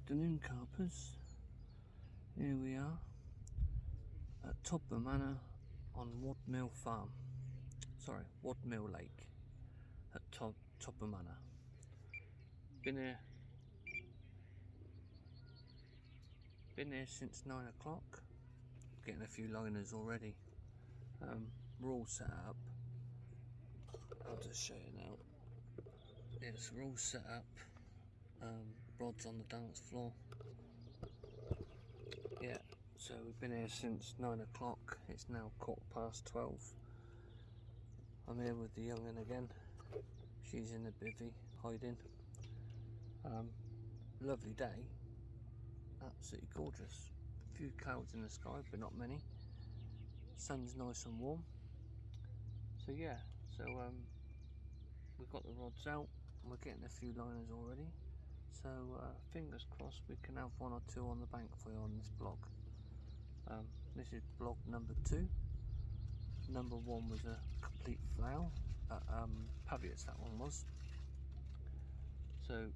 Afternoon, carpers. Here we are at Todber Manor on Wadmill Farm. Sorry, Wadmill Lake at Todber Manor. Been here since 9 o'clock. Getting a few liners already. We're all set up. I'll just show you now. Yes, we're all set up. Rods on the dance floor. Yeah, so we've been here since 9 o'clock. It's now 12:15. I'm here with the young'un again. She's in the bivvy, hiding. Lovely day. Absolutely gorgeous. A few clouds in the sky, but not many. Sun's nice and warm. So yeah, we've got the rods out. We're getting a few liners already. So fingers crossed we can have one or two on the bank for you on this blog. This is blog number 2. Number 1 was a complete flail at Paviot's, that one was. So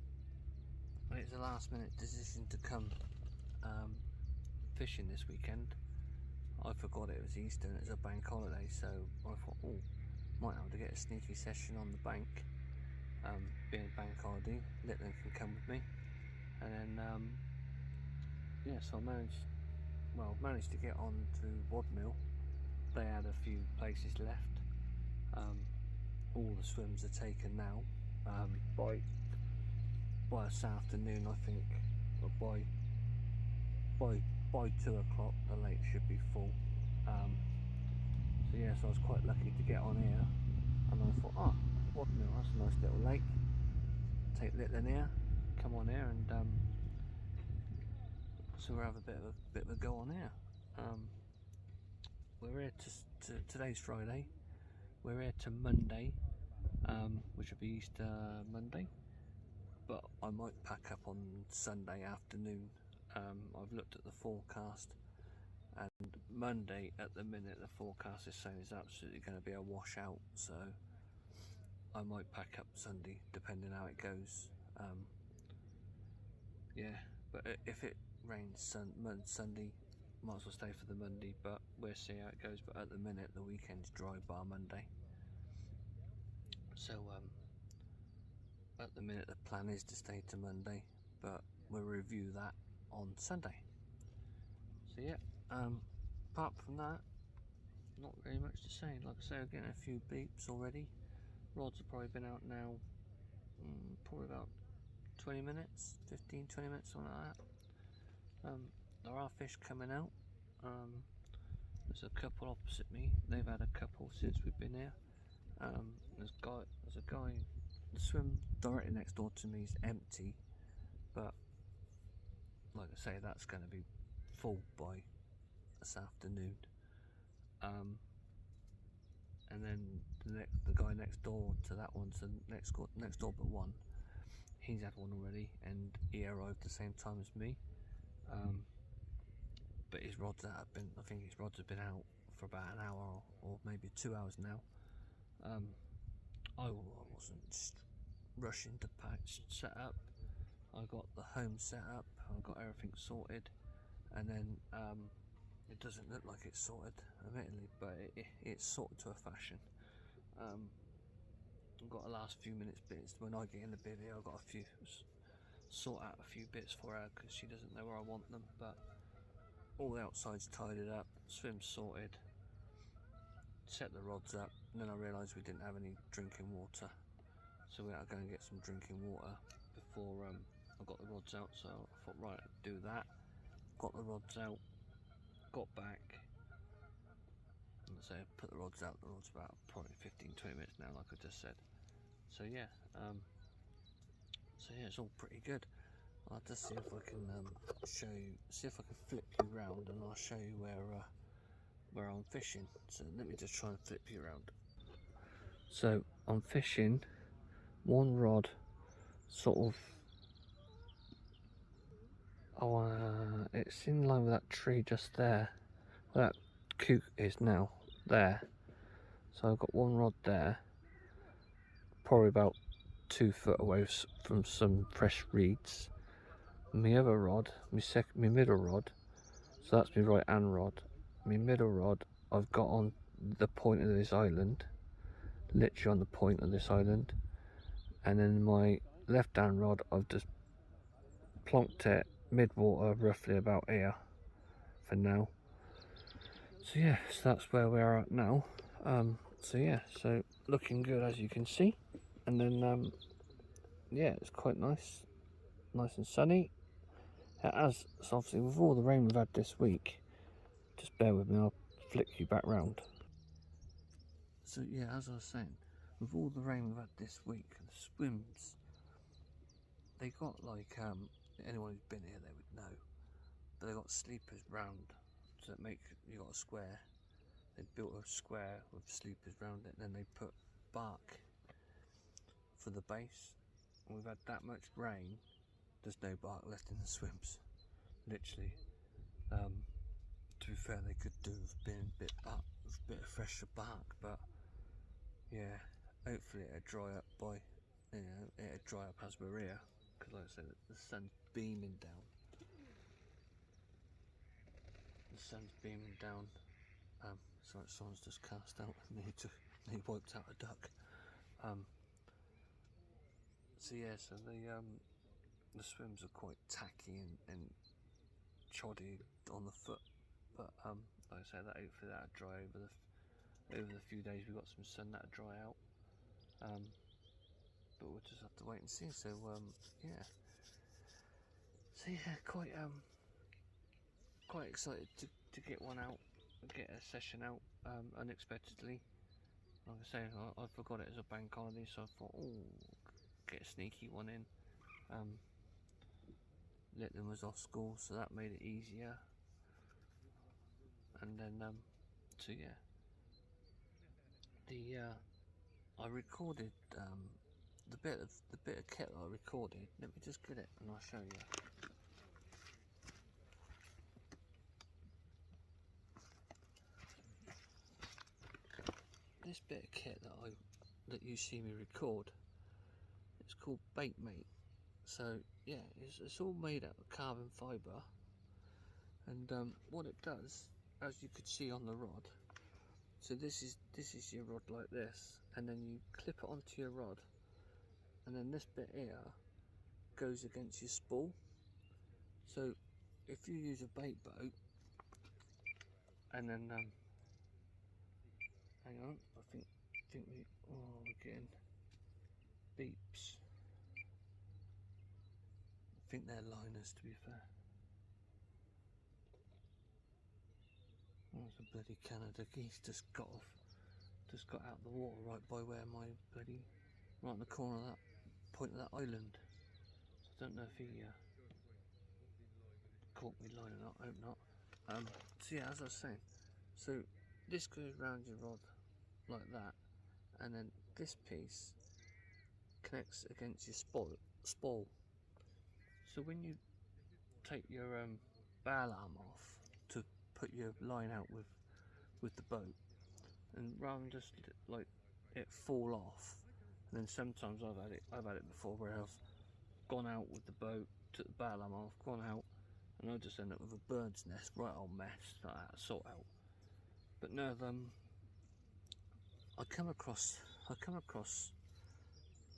it's a last minute decision to come fishing this weekend. I forgot it was Easter and it's a bank holiday, so I thought, oh, might have to get a sneaky session on the bank. Being bank holiday, Litland can come with me, and then yeah, so I managed to get on to Wadmill. They had a few places left. All the swims are taken now. By this afternoon, I think, or by 2 o'clock, the lake should be full. So yeah, so I was quite lucky to get on here, and I thought, oh, Wadmill, that's a nice little lake. Take Litland here, come on here, and so we'll have a bit of a go on here. We're here to today's Friday. We're here to Monday, which will be Easter Monday. But I might pack up on Sunday afternoon. I've looked at the forecast, and Monday at the minute the forecast is saying it's absolutely going to be a washout. So I might pack up Sunday, depending how it goes. Yeah, but if it rains Sunday, might as well stay for the Monday, but we'll see how it goes. But at the minute the weekend's dry bar Monday. So at the minute the plan is to stay to Monday, but we'll review that on Sunday. So yeah, apart from that, not very much to say. Like I say, I'm getting a few beeps already. Rods have probably been out now, probably about 20 minutes, 15-20 minutes, something like that. There are fish coming out. There's a couple opposite me. They've had a couple since we've been here. There's a guy. The swim directly next door to me is empty, but like I say, that's going to be full by this afternoon. And then the guy next door to that one, so next door but one, he's had one already, and he arrived the same time as me. But his rods I think his rods have been out for about an hour or maybe 2 hours now. I wasn't rushing to set up. I got the home set up, I got everything sorted, and then it doesn't look like it's sorted, admittedly, but it's sorted to a fashion. I've got the last few minutes bits. When I get in the bivvy, I've got sort out a few bits for her because she doesn't know where I want them, but all the outside's tidied up, swim sorted, set the rods up, and then I realised we didn't have any drinking water, so we had to go and get some drinking water before I got the rods out. So I thought, right, I'd do that. Got the rods out, got back, and I put the rods out. The rods about probably 15-20 minutes now, like I just said. So yeah, it's all pretty good. I'll just see if I can show you, see if I can flip you around, and I'll show you where I'm fishing. So let me just try and flip you around. So I'm fishing one rod, sort of. It's in line with that tree just there, where that coot is now, there. So I've got one rod there, probably about 2 foot away from some fresh reeds. my other rod, my middle rod, so that's my right hand rod, my middle rod I've got on the point of this island, literally on the point of this island, and then my left hand rod I've just plonked it mid-water, roughly about here for now. So yeah, so that's where we are at now. So yeah, so looking good as you can see, and then yeah, it's quite nice and sunny. As so obviously with all the rain we've had this week, just bear with me, I'll flick you back round. So yeah, as I was saying, with all the rain we've had this week, the swims, they got like, anyone who's been here they would know, but they got sleepers round, so it make, you got a square, they built a square with sleepers round it, and then they put bark for the base. And we've had that much rain, there's no bark left in the swims, literally. To be fair, they could do with being a bit of fresher bark, but yeah, hopefully it'll dry up by, you know, it'll dry up as we're here, because like I said, the sun's beaming down. The sun's beaming down. Sorry, someone's just cast out. He wiped out a duck. So yeah, so the swims are quite tacky and choddy on the foot, but like I say, that hopefully that'll dry over the few days we've got some sun, that'll dry out. But we'll just have to wait and see. So yeah. So yeah, quite excited to get one out, get a session out unexpectedly. Like I say, I forgot it as a bank holiday, so I thought, oh, get a sneaky one in. Litton was off school, so that made it easier. And then so yeah, I recorded the bit of kit that I recorded. Let me just get it and I'll show you. This bit of kit that you see me record, it's called Bait Mate. So yeah, it's all made out of carbon fibre, and what it does, as you could see on the rod, so this is your rod like this, and then you clip it onto your rod, and then this bit here goes against your spool. So if you use a bait boat, and then hang on, I think we're getting beeps. I think they're liners, to be fair. Oh, there's a bloody Canada geese just got out of the water right by where my bloody, right in the corner of that point of that island. I don't know if he caught me lining up, I hope not. So yeah, as I was saying, so this goes round your rod like that, and then this piece connects against your spool. So when you take your bail arm off to put your line out with the boat, and rather than just like it fall off, and then sometimes I've had it before where I've gone out with the boat, took the bail arm off, gone out, and I just end up with a bird's nest, right old mess that I had to sort out. But no, I come across,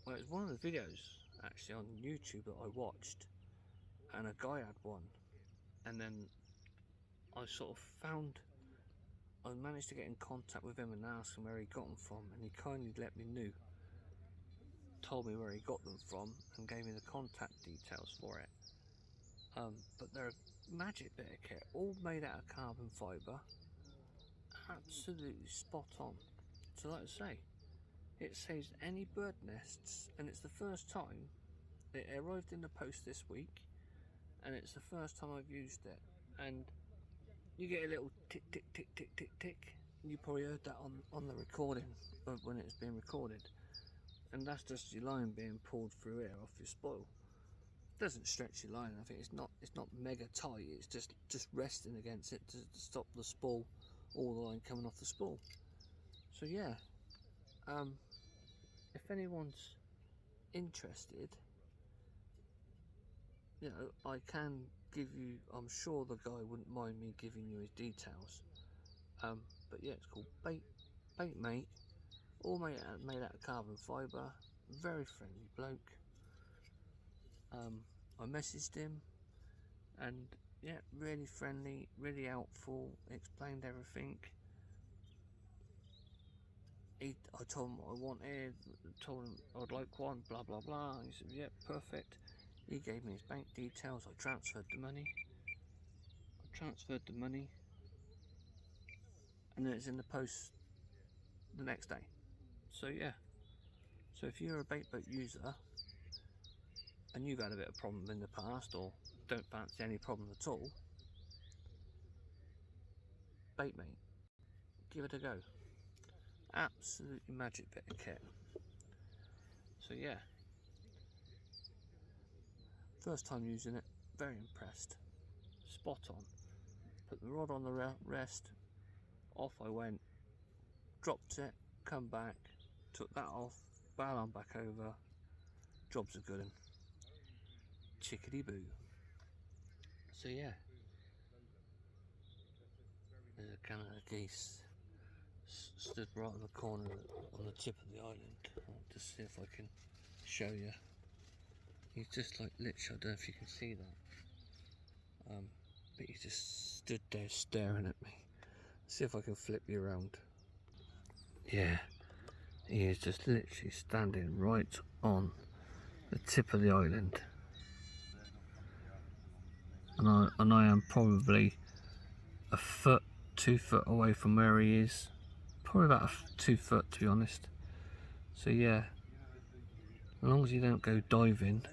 well, it was one of the videos actually on YouTube that I watched, and a guy had one, and then I managed to get in contact with him and ask him where he got them from, and he kindly told me where he got them from and gave me the contact details for it. But they're a magic bit of kit, all made out of carbon fibre, absolutely spot on. So like I say, it saves any bird nests, and it's the first time. It arrived in the post this week, and it's the first time I've used it. And you get a little tick tick tick tick tick tick. You probably heard that on the recording of when it's being recorded, and that's just your line being pulled through here off your spoil. It doesn't stretch your line. I think it's not mega tight. It's just resting against it to stop the spool, all the line coming off the spool. So yeah, if anyone's interested, you know, I can give you, I'm sure the guy wouldn't mind me giving you his details. But yeah, it's called Bait Mate, all made out of carbon fibre. Very friendly bloke. I messaged him, and yeah, really friendly, really helpful, explained everything. I told him what I wanted, told him I'd like one, blah blah blah. He said, yeah, perfect. He gave me his bank details. I transferred the money, and then it's in the post the next day. So yeah, so if you're a bait boat user and you've had a bit of problem in the past, or don't fancy any problem at all, Bait Mate, give it a go. Absolutely magic bit of kit. So yeah, first time using it, very impressed. Spot on. Put the rod on the rest, off I went, dropped it, come back, took that off, bail on back over, job's a good one. Chickadee boo. So yeah, there's a Canada geese stood right on the corner on the tip of the island. I'll just see if I can show you. He's just like literally, I don't know if you can see that, but he just stood there staring at me. See if I can flip you around. Yeah, he is just literally standing right on the tip of the island, and I am probably a foot, 2 foot away from where he is. Probably about 2 foot, to be honest. So yeah, as long as you don't go diving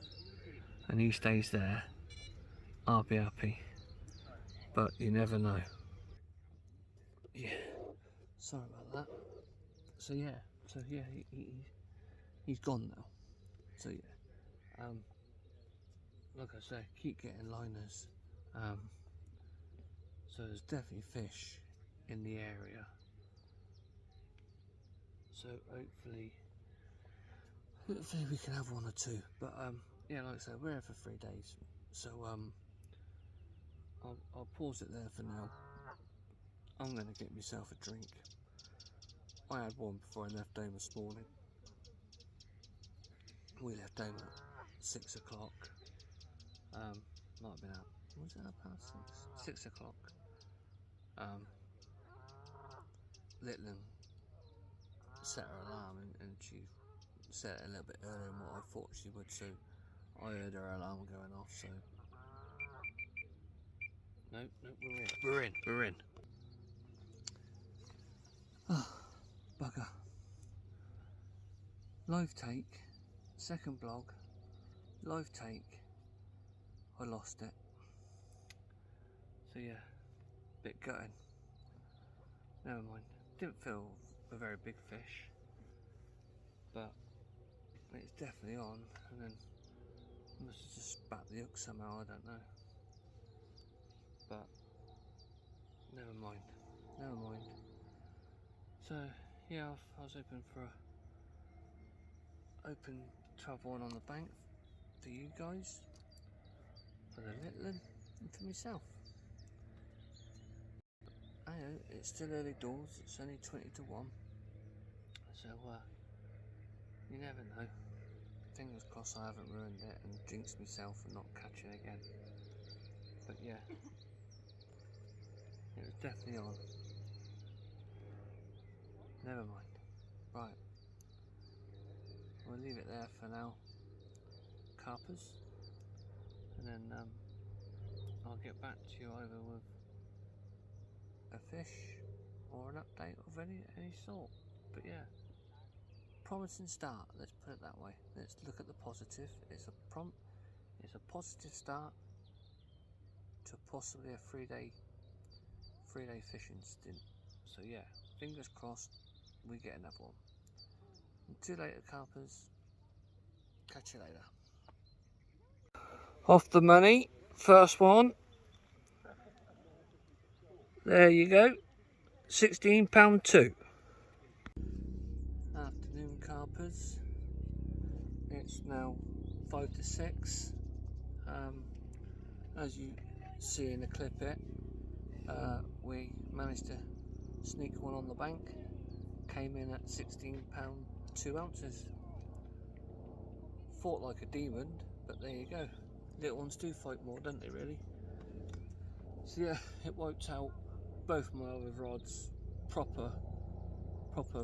and he stays there, I'll be happy. But you never know. Yeah, sorry about that. So yeah, he's gone now. So yeah, like I say, keep getting liners. So there's definitely fish in the area. So hopefully we can have one or two. But yeah, like I said, we're here for 3 days. So I'll pause it there for now. I'm going to get myself a drink. I had one before I left home this morning. We left home at 6 o'clock. Might have been out. Was it about 6? 6 o'clock. Little set her alarm, and she set it a little bit earlier than what I thought she would, so I heard her alarm going off. So no, we're in. Oh, bugger. Live take, second blog, live take. I lost it. So yeah, bit gutting. Never mind. Didn't feel a very big fish, but it's definitely on. And then must have just spat the hook somehow. I don't know. But never mind. So yeah, I was hoping for a open to have one on the bank for you guys, for the little one, and for myself. I know it's still early doors. It's only 20 to 1. So you never know. Fingers crossed I haven't ruined it and jinxed myself and not catching again. But yeah, it was definitely on. Never mind. Right, we'll leave it there for now, carpers, and then I'll get back to you either with a fish or an update of any sort. But yeah, promising start, let's put it that way. Let's look at the positive. It's a positive start to possibly a 3-day fishing stint. So yeah, fingers crossed we get another one. Until later, carpers. Catch you later. Off the money, first one. There you go, £16.2. Afternoon, carpers. It's now 5 to 6. as you see in the clip here, we managed to sneak one on the bank. Came in at £16 2 ounces. Fought like a demon, but there you go. Little ones do fight more, don't they, really? So yeah, it wiped out both my other rods. Proper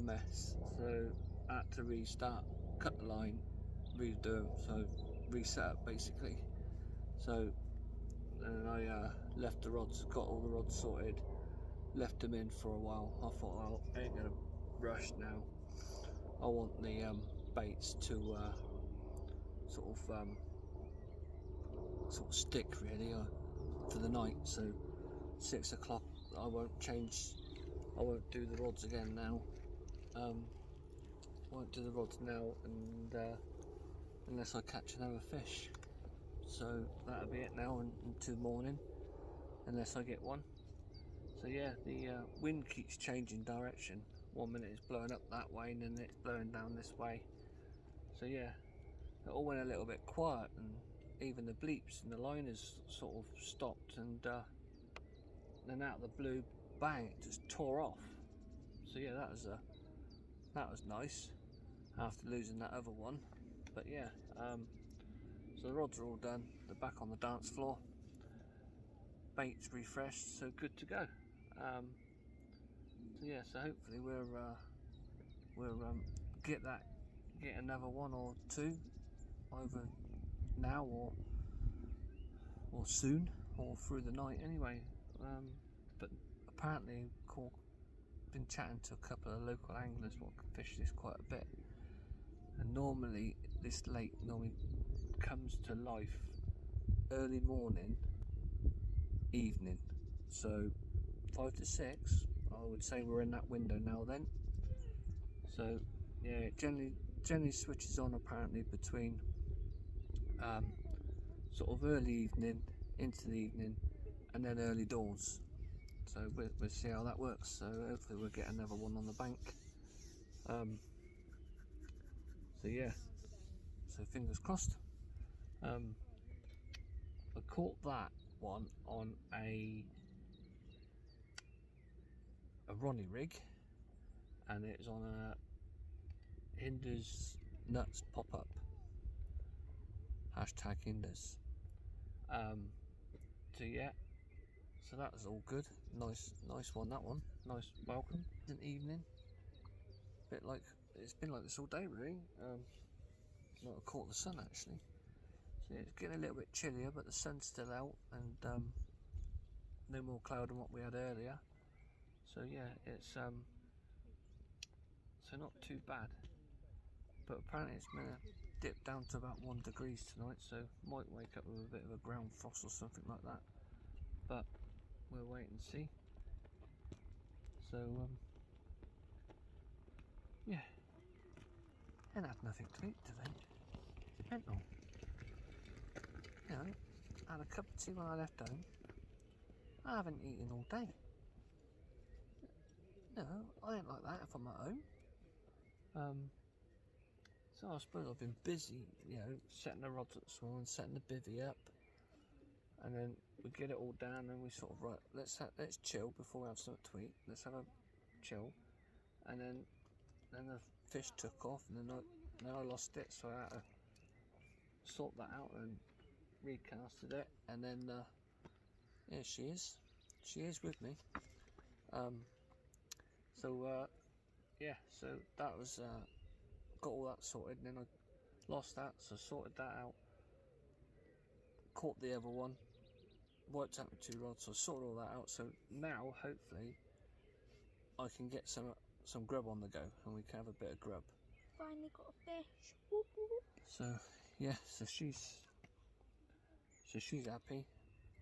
mess. So I had to restart, cut the line, redo them, so reset up basically. So then I left the rods, got all the rods sorted, left them in for a while. I thought, well, I ain't gonna rush now. I want the baits to sort of stick really for the night. So 6 o'clock, I won't do the rods again now. Won't do the rods now, and unless I catch another fish. So that'll be it now until morning, unless I get one. So yeah, the wind keeps changing direction. 1 minute it's blowing up that way, and then it's blowing down this way. So yeah, it all went a little bit quiet, and even the bleeps and the liners sort of stopped, and then out of the blue, bang, it just tore off. So yeah, that was nice after losing that other one. But yeah, so the rods are all done, they're back on the dance floor, bait's refreshed, so good to go. So yeah, so hopefully we'll get another one or two either now or soon, or through the night anyway. But apparently been chatting to a couple of local anglers what can fish this quite a bit, and normally this lake comes to life early morning, evening. So 5 to 6, I would say we're in that window now then. So yeah, it generally switches on apparently between sort of early evening into the evening, and then early doors. So we'll see how that works. So hopefully we'll get another one on the bank. So yeah, so fingers crossed. I caught that one on a Ronnie rig, and it was on a Hinders Nuts pop-up, hashtag Hinders. So yeah, so that was all good. Nice one, that one. Nice welcome. An evening, bit like it's been like this all day really. Not caught the sun actually. So it's getting a little bit chillier, but the sun's still out, and no more cloud than what we had earlier. So yeah, it's so not too bad. But apparently it's gonna dip down to about 1 degree tonight, so might wake up with a bit of a ground frost or something like that. But we'll wait and see. So yeah, and had nothing to eat today. It's mental. You know, I had a cup of tea when I left home. I haven't eaten all day. No, I ain't like that if I'm at home. So I suppose I've been busy, you know, setting the rods up this morning, setting the bivvy up, and then we get it all down, and we sort of, right, let's chill before we have something to eat. Let's have a chill, and then the fish took off, and then I lost it, so I had to sort that out and recasted it, and then yeah, she is with me. So yeah, so that was got all that sorted, and then I lost that, so sorted that out, caught the other one, wiped out my 2 rods, so I sorted all that out. So now hopefully I can get some grub on the go, and we can have a bit of grub. Finally got a fish. Whoop, whoop. So yeah, so she's happy.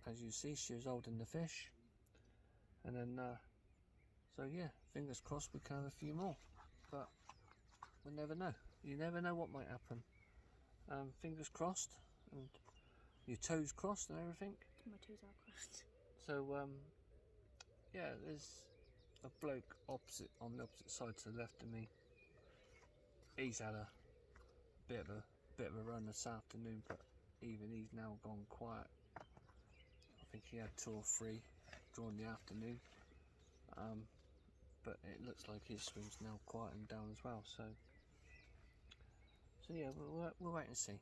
As you see, she was holding the fish, and then so yeah, fingers crossed we can have a few more, but we never know. You never know what might happen. Fingers crossed, and your toes crossed and everything. My toes are crossed. So yeah, there's a bloke on the opposite side to the left of me. He's had a bit of a run this afternoon, but even he's now gone quiet. think he had 2 or 3 during the afternoon, but it looks like his swim's now quieting down as well. So yeah, we'll wait and see.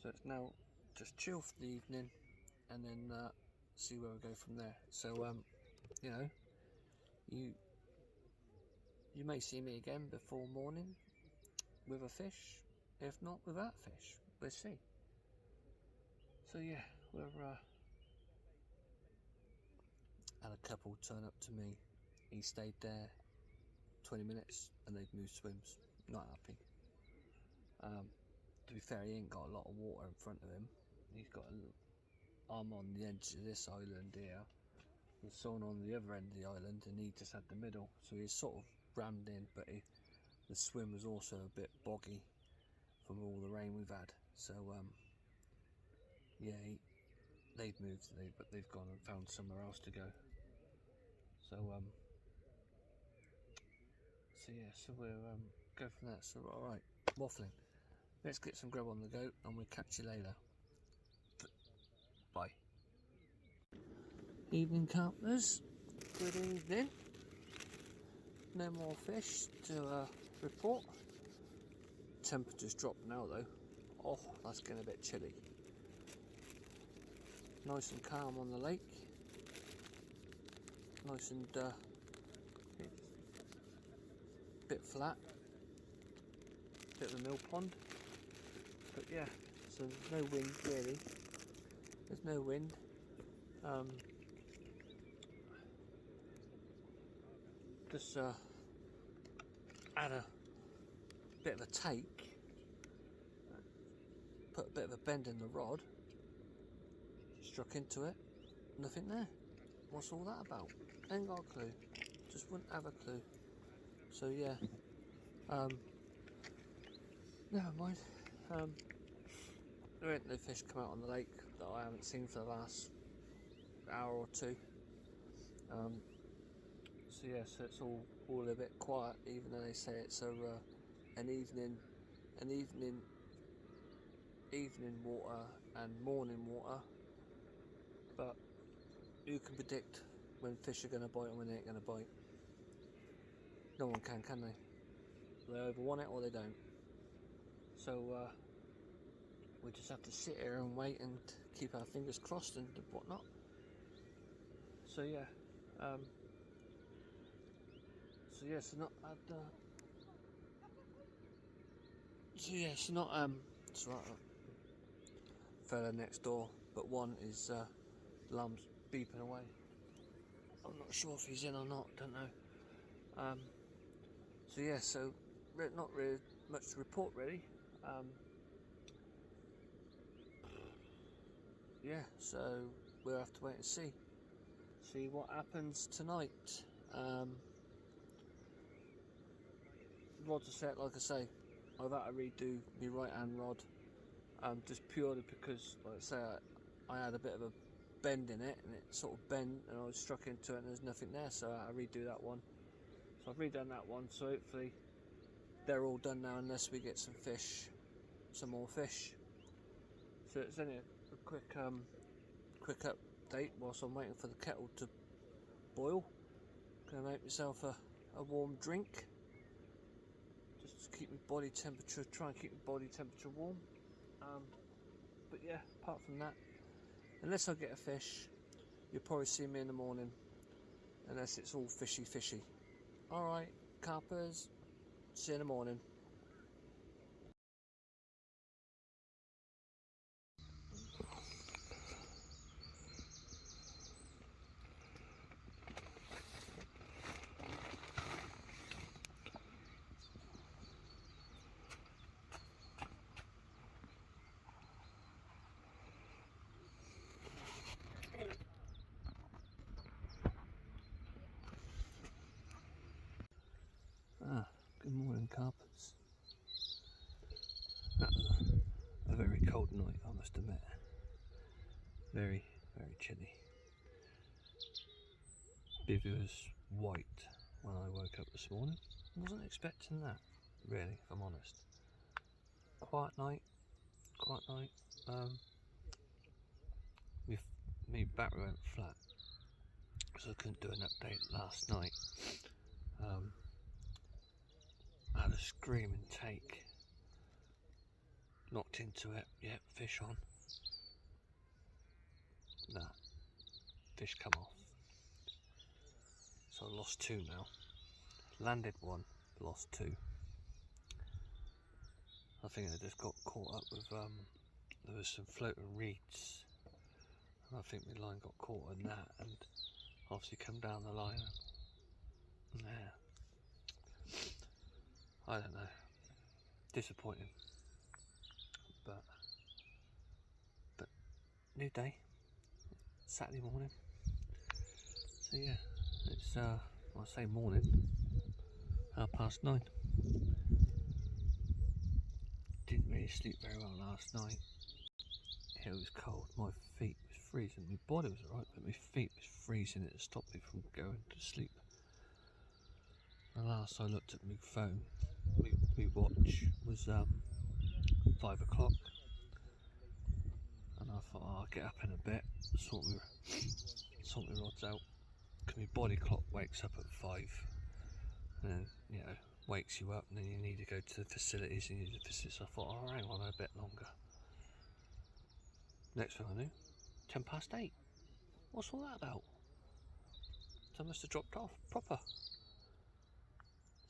So it's now just chill for the evening, and then see where we go from there. So you know, you may see me again before morning with a fish, if not without fish. We'll see. So yeah, we're had a couple turn up to me. He stayed there 20 minutes and they'd moved swims. Not happy. To be fair, he ain't got a lot of water in front of him. He's got I'm on the edge of this island here. There's someone on the other end of the island, and he just had the middle. So he's sort of rammed in, but the swim was also a bit boggy from all the rain we've had. So yeah, they've moved, but they've gone and found somewhere else to go. So yeah, so we'll go from that. So alright, waffling. Let's get some grub on the go, and we'll catch you later. Bye. Evening campers, good evening. No more fish to report. Temperature's dropped now though. Oh, that's getting a bit chilly. Nice and calm on the lake. Nice and bit flat. Bit of a mill pond. But yeah, so there's no wind really. There's no wind. Just had a bit of a take. Put a bit of a bend in the rod. Struck into it. Nothing there. What's all that about? Ain't got a clue. Just wouldn't have a clue. So yeah. Never mind. There ain't no fish come out on the lake that I haven't seen for the last hour or 2. So yeah, so it's all a bit quiet, even though they say it's an evening water and morning water. But who can predict when fish are going to bite and when they ain't going to bite? No one can they? They either want it or they don't. So we just have to sit here and wait and keep our fingers crossed and whatnot. So yeah, so not had. It's right. Fella next door, but one is alarm's beeping away. I'm not sure if he's in or not. Don't know. So yeah, so not really much to report really. Yeah, so we'll have to wait and see what happens tonight. Rod to set, like I say, I've had to redo my right hand rod, just purely because, like I say, I had a bit of a bend in it, and it sort of bent, and I was struck into it, and there's nothing there, so I had to redo that one. So I've redone that one, so hopefully they're all done now, unless we get some more fish. So it's only a quick update whilst I'm waiting for the kettle to boil. Gonna make myself a warm drink, just to keep my body temperature, try and keep my body temperature warm. But yeah, apart from that, unless I get a fish, you'll probably see me in the morning, unless it's all fishy. Alright, carpers, see you in the morning. Good morning, carpets. That was a very cold night, I must admit. Very chilly. Bivvy was white when I woke up this morning. Wasn't expecting that, really, if I'm honest. Quiet night. my battery went flat, so I couldn't do an update last night. I had a screaming take, knocked into it, yeah, fish on. Nah, fish come off. So I lost 2 now. Landed 1, lost 2. I think I just got caught up with, there was some floating reeds. And I think my line got caught in that and obviously come down the line. Yeah. I don't know. Disappointing. But new day. Saturday morning. So yeah, it's I say morning, 9:30. Didn't really sleep very well last night. It was cold. My feet was freezing. My body was alright, but my feet was freezing. It stopped me from going to sleep. The last I looked at my phone, my watch was 5 o'clock, and I thought, oh, I'll get up in a bit, sort my rods out. Because my body clock wakes up at 5, and then, you know, wakes you up, and then you need to go to the facilities and use the facilities. So I thought, oh, hang on a bit longer. Next thing I knew, 8:10. What's all that about? So I must have dropped off proper.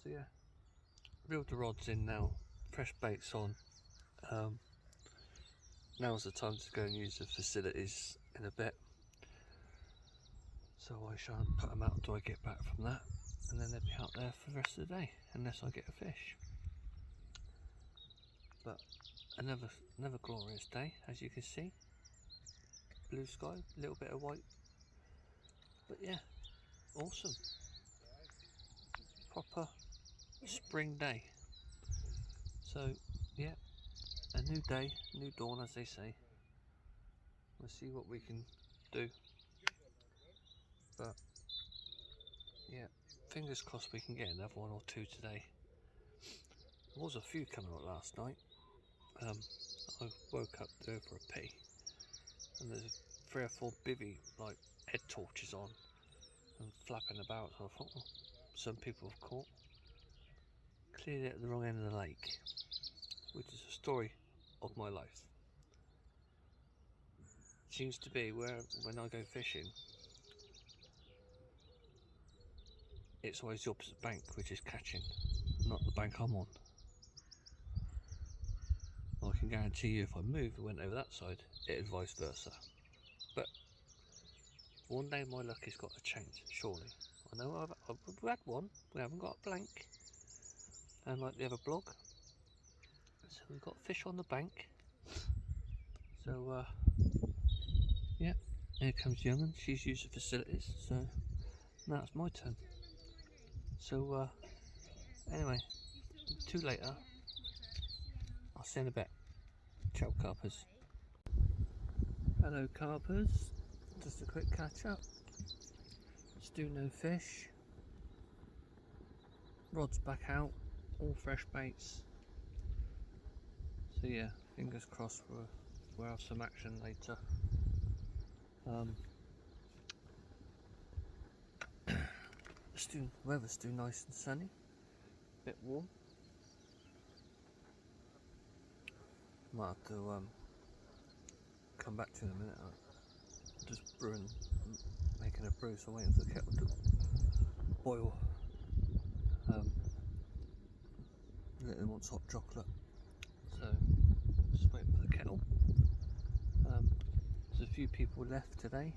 So yeah, reeled the rods in now, fresh baits on. Now's the time to go and use the facilities in a bit. So I shan't put them out until I get back from that, and then they'll be out there for the rest of the day, unless I get a fish. But another glorious day, as you can see. Blue sky, a little bit of white. But yeah, awesome. Proper spring day. So yeah, a new day, new dawn, as they say. We'll see what we can do. But yeah, fingers crossed we can get another 1 or 2 today. There was a few coming out last night. I woke up to go for a pee, and there's 3 or 4 bivvy like head torches on and flapping about. So I thought, well, some people have caught. Clearly at the wrong end of the lake, which is a story of my life. Seems to be where when I go fishing, it's always the opposite bank which is catching, not the bank I'm on. I can guarantee you if I moved and went over that side, it'd vice versa. But one day my luck has got to change, surely. I know I've had one, we haven't got a blank. And like the other blog, so we've got fish on the bank. So yeah, here comes Young'un, she's used the facilities, so now it's my turn. So anyway, 2 later, I'll see you in a bit. Ciao carpers. Hello carpers, just a quick catch up. Still no fish. Rods back out, all fresh baits. So yeah, fingers crossed we'll have some action later. Weather's still nice and sunny, a bit warm. Might have to come back to you in a minute. I'm just making a brew, so I'm waiting for the kettle to boil. It wants hot chocolate, so just waiting for the kettle. There's a few people left today.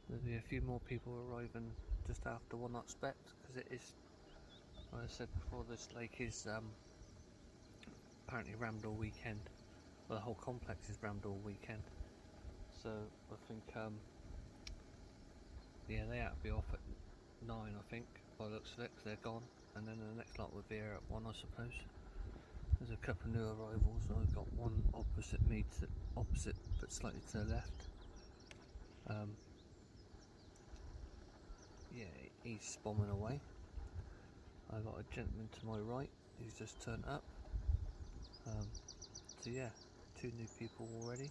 There'll be a few more people arriving just after 1 I expect, because it is, like I said before, this lake is apparently rammed all weekend. Well, the whole complex is rammed all weekend. So I think, yeah, they have to be off at 9, I think, by the looks of it, because they're gone. And then the next lot will be here at 1, I suppose. There's a couple of new arrivals. I've got one opposite me, opposite but slightly to the left. Yeah, he's bombing away. I've got a gentleman to my right who's just turned up. So yeah, 2 new people already.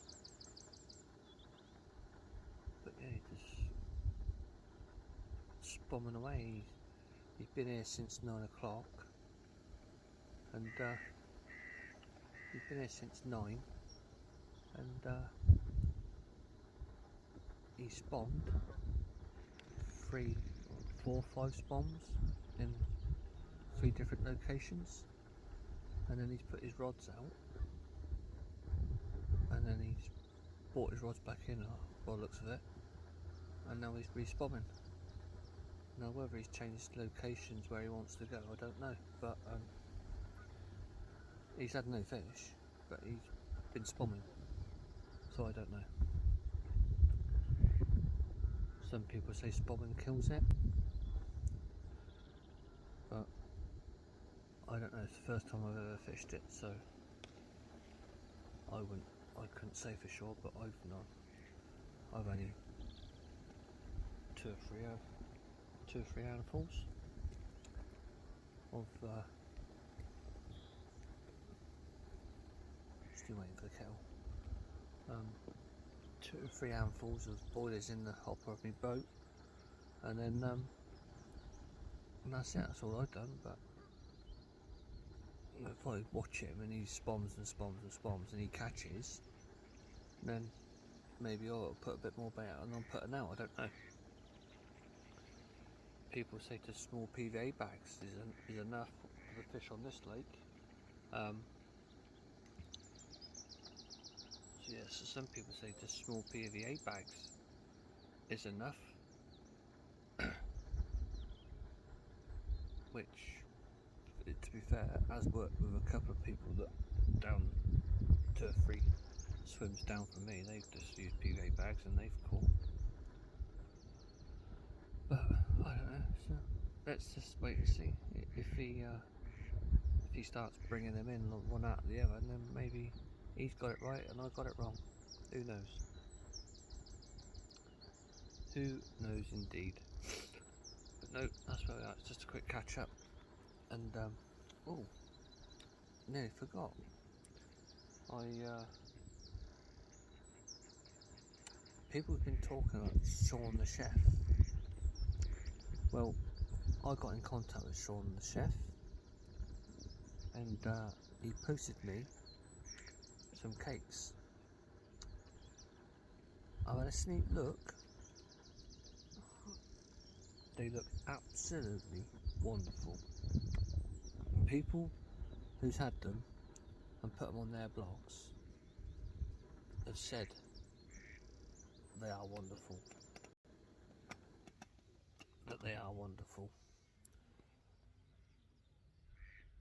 bombing away. He's been here since 9 o'clock, and he's been here since 9, and he's bombed 3, 4, 5 bombs in 3 different locations, and then he's put his rods out, and then he's brought his rods back in by the looks of it, and now he's re-spomming. Now whether he's changed locations where he wants to go, I don't know, but he's had no fish, but he's been spomming, so I don't know. Some people say spomming kills it, but I don't know. It's the first time I've ever fished it, so I couldn't say for sure, but I've only two or three handfuls of still waiting for the kettle. 2 or 3 handfuls of boilers in the hopper of my boat, and then and that's it. That's all I've done. But if I watch him and he spoms and spoms and spoms and he catches, then maybe I'll put a bit more bait out and I'll put an out. I don't know. People say to small PVA bags is enough for the fish on this lake. So yeah, so some people say to small PVA bags is enough, which, to be fair, has worked with a couple of people that down 2 or 3 swims down from me. They've just used PVA bags and they've caught. But I don't know. So let's just wait and see if he starts bringing them in one after the other, and then maybe he's got it right and I got it wrong. Who knows? Who knows indeed? But no, that's where we are. It's just a quick catch up. And oh, nearly forgot. People have been talking about Sean the chef. Well, I got in contact with Sean the chef, and he posted me some cakes. I had a sneak look. They look absolutely wonderful. People who's had them and put them on their blogs have said they are wonderful. That they are wonderful.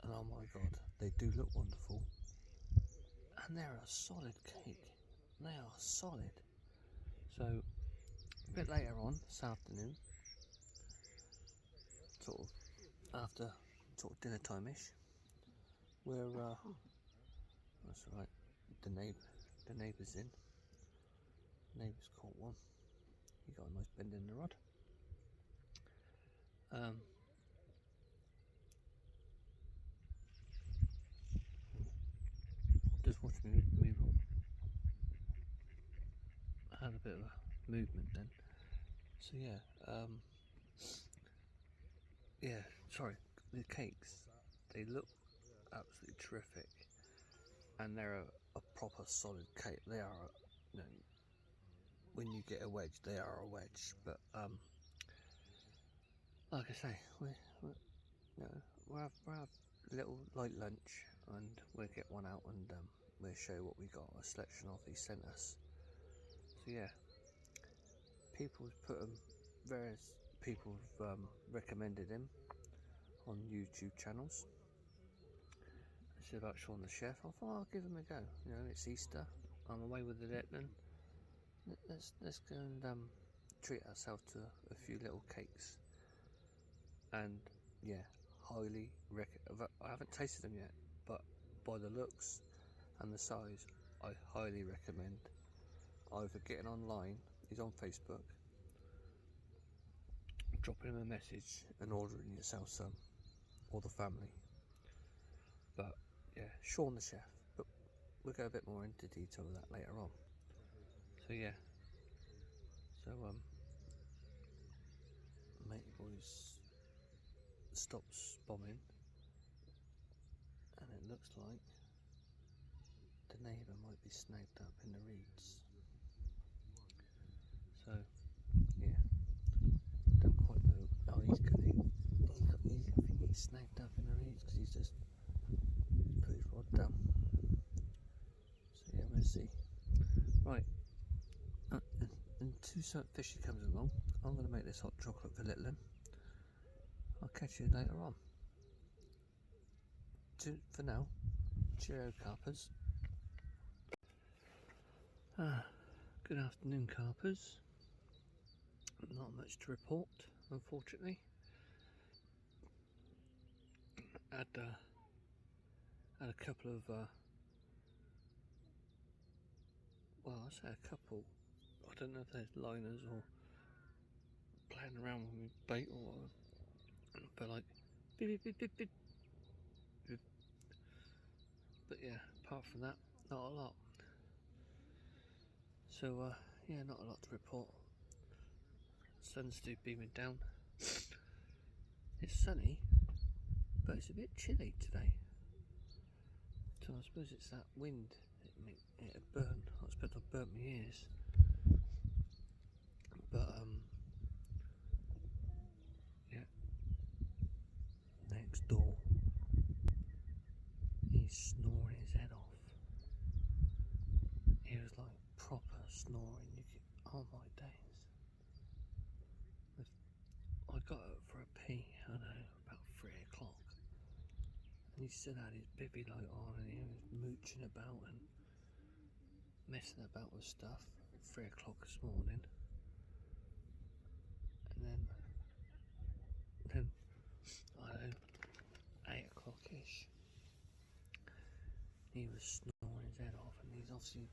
And oh my god, they do look wonderful. And they're a solid cake. They are solid. So, a bit later on this afternoon, sort of after sort of dinner time-ish, we're that's alright, the neighbour's in. Neighbour's caught one. He got a nice bend in the rod. Just watch me rod. I had a bit of a movement then. So yeah, sorry, the cakes, they look absolutely terrific, and they're a proper solid cake. They are, when you get a wedge, they are a wedge. But like I say, we'll have a little light lunch, and we'll get one out, and we'll show what we got. A selection of he sent us. So yeah, various people have recommended him on YouTube channels. It's about Sean the chef. I thought I'll give him a go. It's Easter. I'm away with the Letland. Let's go and treat ourselves to a few little cakes. And yeah, highly recommend. I haven't tasted them yet, but by the looks and the size, I highly recommend either getting online. He's on Facebook. Dropping him a message and ordering yourself some, or the family. But yeah, Sean the chef. But we'll go a bit more into detail of that later on. So yeah. So mate, boys. stops bombing, and it looks like the neighbour might be snagged up in the reeds. So yeah, don't quite know. Oh, I think he's snagged up in the reeds because he's just put his rod down. So yeah, we'll see. Right, until fishy comes along, I'm going to make this hot chocolate for little one. I'll catch you later on. For now, cheerio, carpers. Good afternoon, carpers. Not much to report, unfortunately. Had a couple of well, I say a couple. I don't know if there's liners or playing around with bait or whatever, but like beep, beep, beep, beep, beep, beep. But yeah, apart from that, not a lot. So yeah, not a lot to report. Sun's still beaming down. It's sunny, but it's a bit chilly today. So I suppose it's that wind. It'll burn. I expect I've burnt my ears. But yeah. Next door, he's snoring his head off. He was like proper snoring. Oh my days. I got up for a pee, I don't know, about 3 o'clock. And he still had his bivvy light on and he was mooching about and messing about with stuff at 3 o'clock this morning. And then I don't know, 8 o'clock-ish, he was snoring his head off, and he's obviously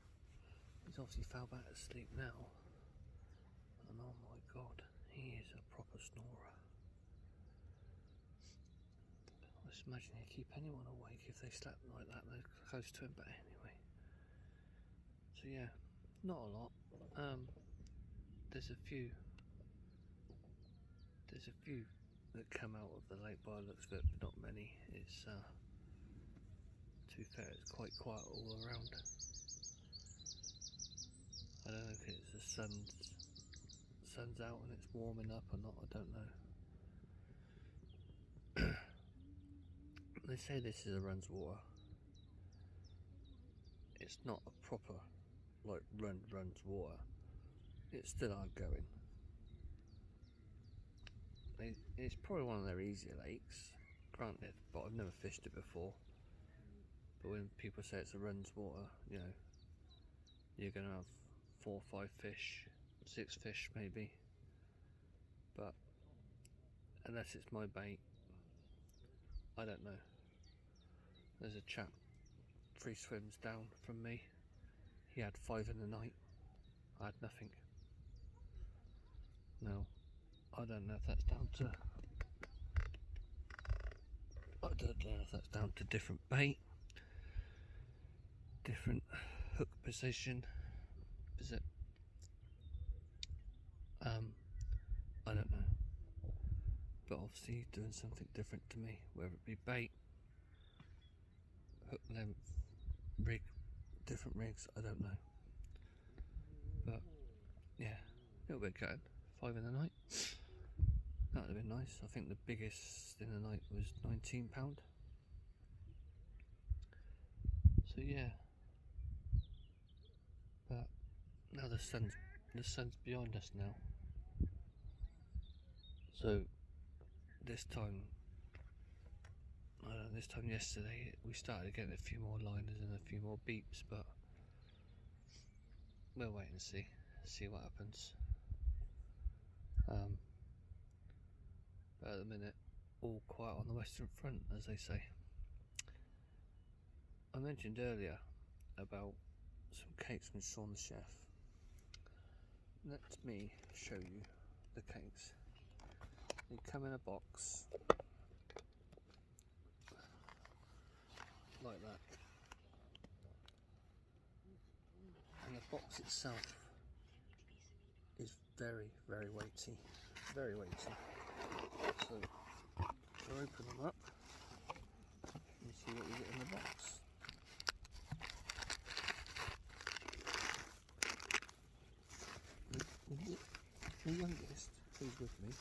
fell back asleep now. And oh my god, he is a proper snorer. I just imagine he'd keep anyone awake if they slept like that. They're close to him, but anyway. So yeah, not a lot. There's a few that come out of the lake by the looks of it, but not many. It's to be fair, it's quite quiet all around. I don't know if it's the sun's out and it's warming up or not, I don't know. They say this is a runs water. It's not a proper like runs water. It's still outgoing. It's probably one of their easier lakes, granted, but I've never fished it before. But when people say it's a runs water, you know, you're gonna have 4 or 5 fish, 6 fish maybe. But unless it's my bait, I don't know. There's a chap 3 swims down from me. He had 5 in the night. I had nothing. Now, I don't know if that's down to different bait, different hook position. Is it? I don't know. But obviously doing something different to me, whether it be bait, hook length, rig, different rigs, I don't know. But yeah, a little bit gutted. 5 in the night. That would have been nice. I think the biggest in the night was £19. So yeah. But now the sun's behind us now. So this time yesterday we started getting a few more liners and a few more beeps, but we'll wait and see what happens. But at the minute, all quiet on the Western Front, as they say. I mentioned earlier about some cakes from Sean the Chef. Let me show you the cakes. They come in a box like that, and the box itself is very, very weighty, very weighty. So we'll open them up and see what we get in the box. The youngest, who's with me,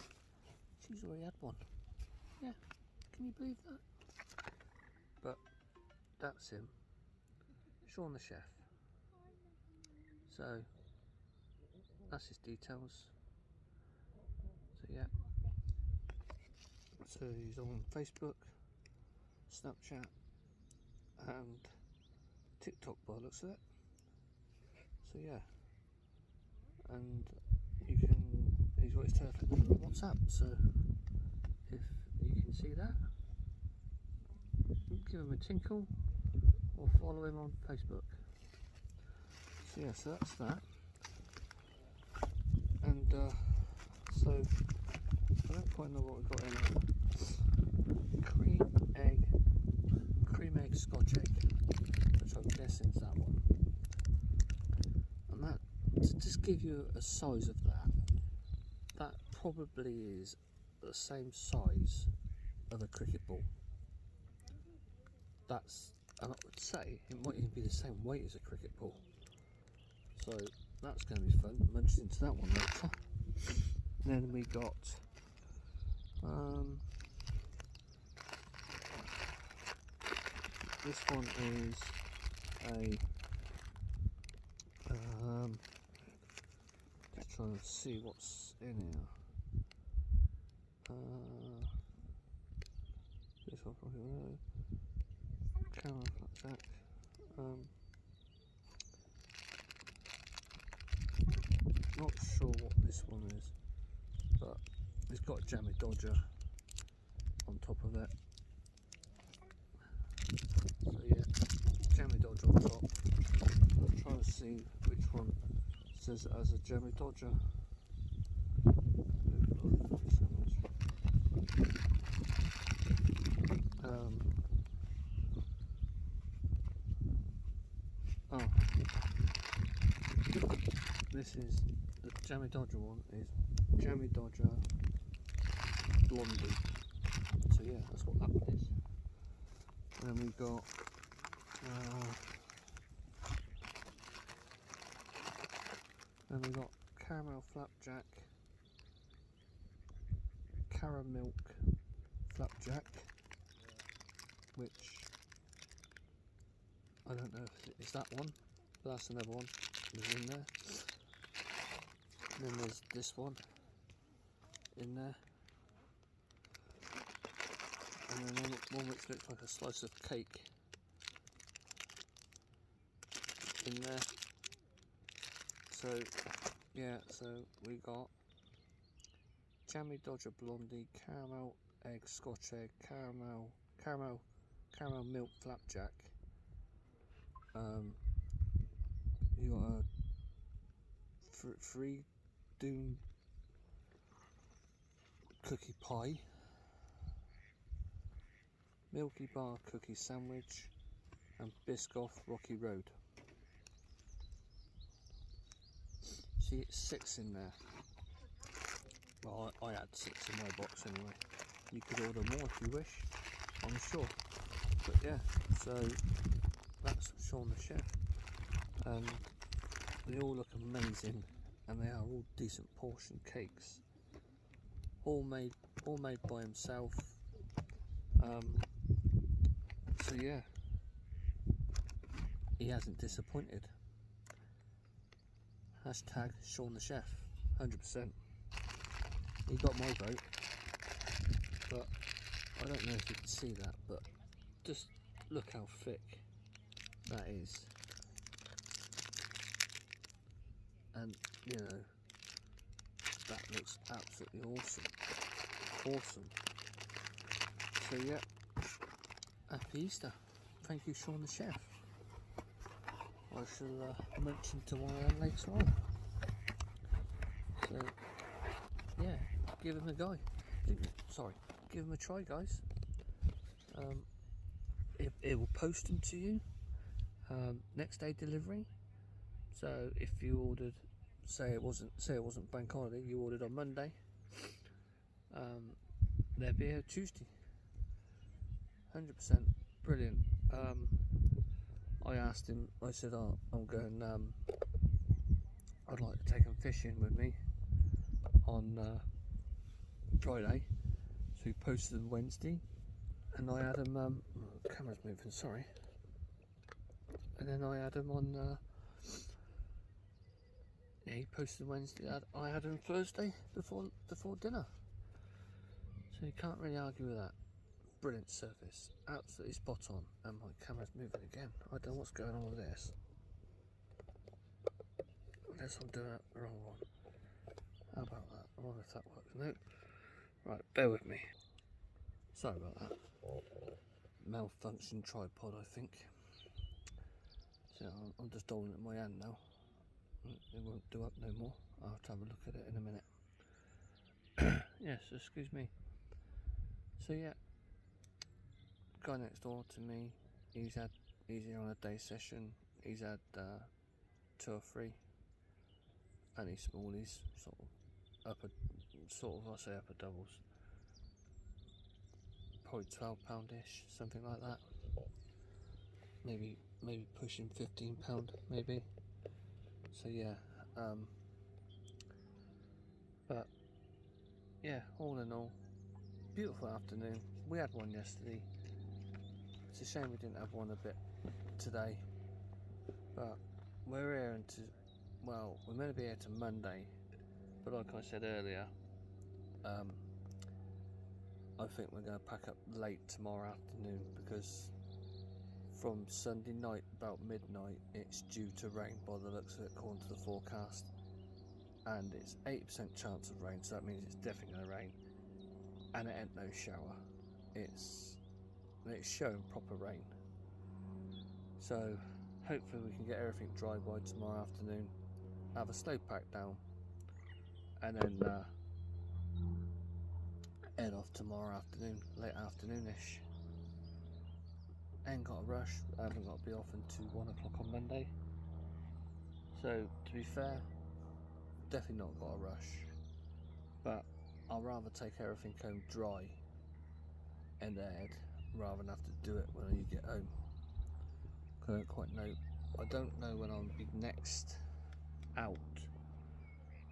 she's already had one. Yeah, can you believe that? But that's him, Sean the chef. So that's his details. So yeah, so he's on Facebook, Snapchat and TikTok by the looks of it. So yeah, and you can, he's got his telephone number on WhatsApp, so if you can see that, give him a tinkle or follow him on Facebook. So yeah, so that's that. And so I don't quite know what we've got in here. Cream egg scotch egg, which I'm guessing is that one. And that, to just give you a size of that probably is the same size of a cricket ball. That's, and I would say it might even be the same weight as a cricket ball. So that's going to be fun. Munch into that one later. Then we got this one is a just trying to see what's in here. This one probably will caramel flapjack. Not sure what this one is, but it's got a jammy dodger on top of it. So yeah, jammy dodger on top. I'm trying to see which one says it has a jammy dodger. Oh, this is the jammy dodger one. Is jammy dodger blondie. So yeah, that's what that one is. And then we've got caramel flapjack, caramel flapjack, which I don't know if it's that one, but that's another one that's in there. And then there's this one in there, and then one which looks like a slice of cake in there. So yeah, so we got jammy dodger blondie, caramel egg scotch egg, caramel milk flapjack. You got a free doom cookie pie, Milky Bar cookie sandwich, and Biscoff Rocky Road. See, it's 6 in there. Well, I had 6 in my box anyway. You could order more if you wish, I'm sure. But yeah, so that's Sean the chef. They all look amazing, and they are all decent portion cakes. All made by himself. So yeah, he hasn't disappointed. Hashtag Sean the chef, 100%. He got my vote, but I don't know if you can see that, but just look how thick that is. And you know, that looks absolutely awesome. So yeah, happy Easter. Thank you, Sean the chef. I shall mention to one of them later on. So yeah, give him a go. Give him a try, guys. It will post them to you next day delivery. So if you ordered, say it wasn't bank holiday, you ordered on Monday, they'll be here Tuesday. 100% brilliant. I asked him, I said, oh, I'm going, I'd like to take them fishing with me on Friday. So he posted them Wednesday, and I had them, oh, camera's moving, sorry. And then I had them on, yeah, he posted Wednesday, I had them Thursday before dinner. So you can't really argue with that. Brilliant surface, absolutely spot on, and my camera's moving again. I don't know what's going on with this. Unless I'm doing it the wrong one. How about that? I wonder if that works. No. Right, bear with me. Sorry about that. Malfunction tripod, I think. So I'm just holding it in my hand now. It won't do up no more. I'll have to have a look at it in a minute. Yes, excuse me. So yeah, guy next door to me, he's here on a day session. He's had 2 or 3, and he's smallies, I say upper doubles, probably £12-ish, something like that. Maybe pushing £15, maybe. So yeah, but yeah, all in all, beautiful afternoon. We had one yesterday. It's a shame we didn't have one a bit today, but we're here until, well, we're meant to be here to Monday, but like I said earlier, I think we're going to pack up late tomorrow afternoon, because from Sunday night about midnight it's due to rain by the looks of it according to the forecast, and it's 80% chance of rain, so that means it's definitely going to rain, and it ain't no shower, it's showing proper rain. So hopefully we can get everything dry by tomorrow afternoon, have a slow pack down, and then head off tomorrow afternoon, late afternoonish. Ain't got a rush, I haven't got to be off until 1 o'clock on Monday. So to be fair, definitely not got a rush, but I'll rather take everything home dry and aired rather than have to do it when you get home. I don't quite know. I don't know when I'll be next out.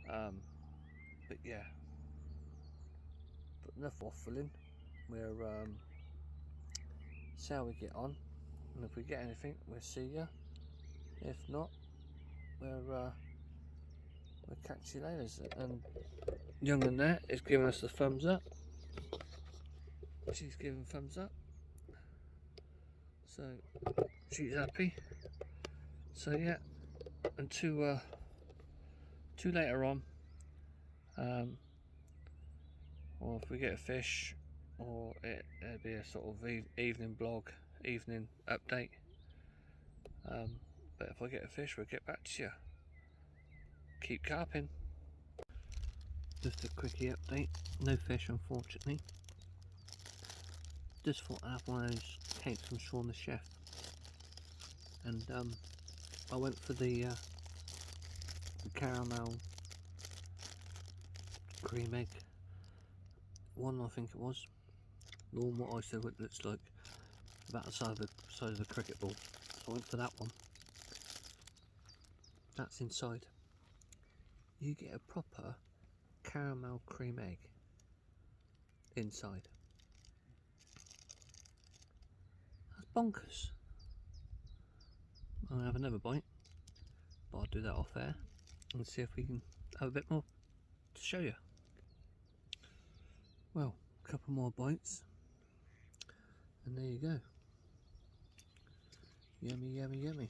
But yeah. But enough waffling. We're see how we get on, and if we get anything, we'll see ya. If not, we'll catch you later. And young one there is giving us the thumbs up. She's giving thumbs up. So she's happy. So yeah, until later on, or if we get a fish, or it'll be a sort of evening blog, evening update. But if I get a fish, we'll get back to you. Keep carping. Just a quickie update. No fish, unfortunately. Just thought I'd have one of those cakes from Sean the Chef, and I went for the caramel cream egg one, I think it was. Normal, what I said it looks like about the size of the cricket ball. So I went for that one. That's inside. You get a proper caramel cream egg inside. That's bonkers. I'll have another bite, but I'll do that off air and see if we can have a bit more to show you. Well, a couple more bites, and there you go. Yummy, yummy, yummy.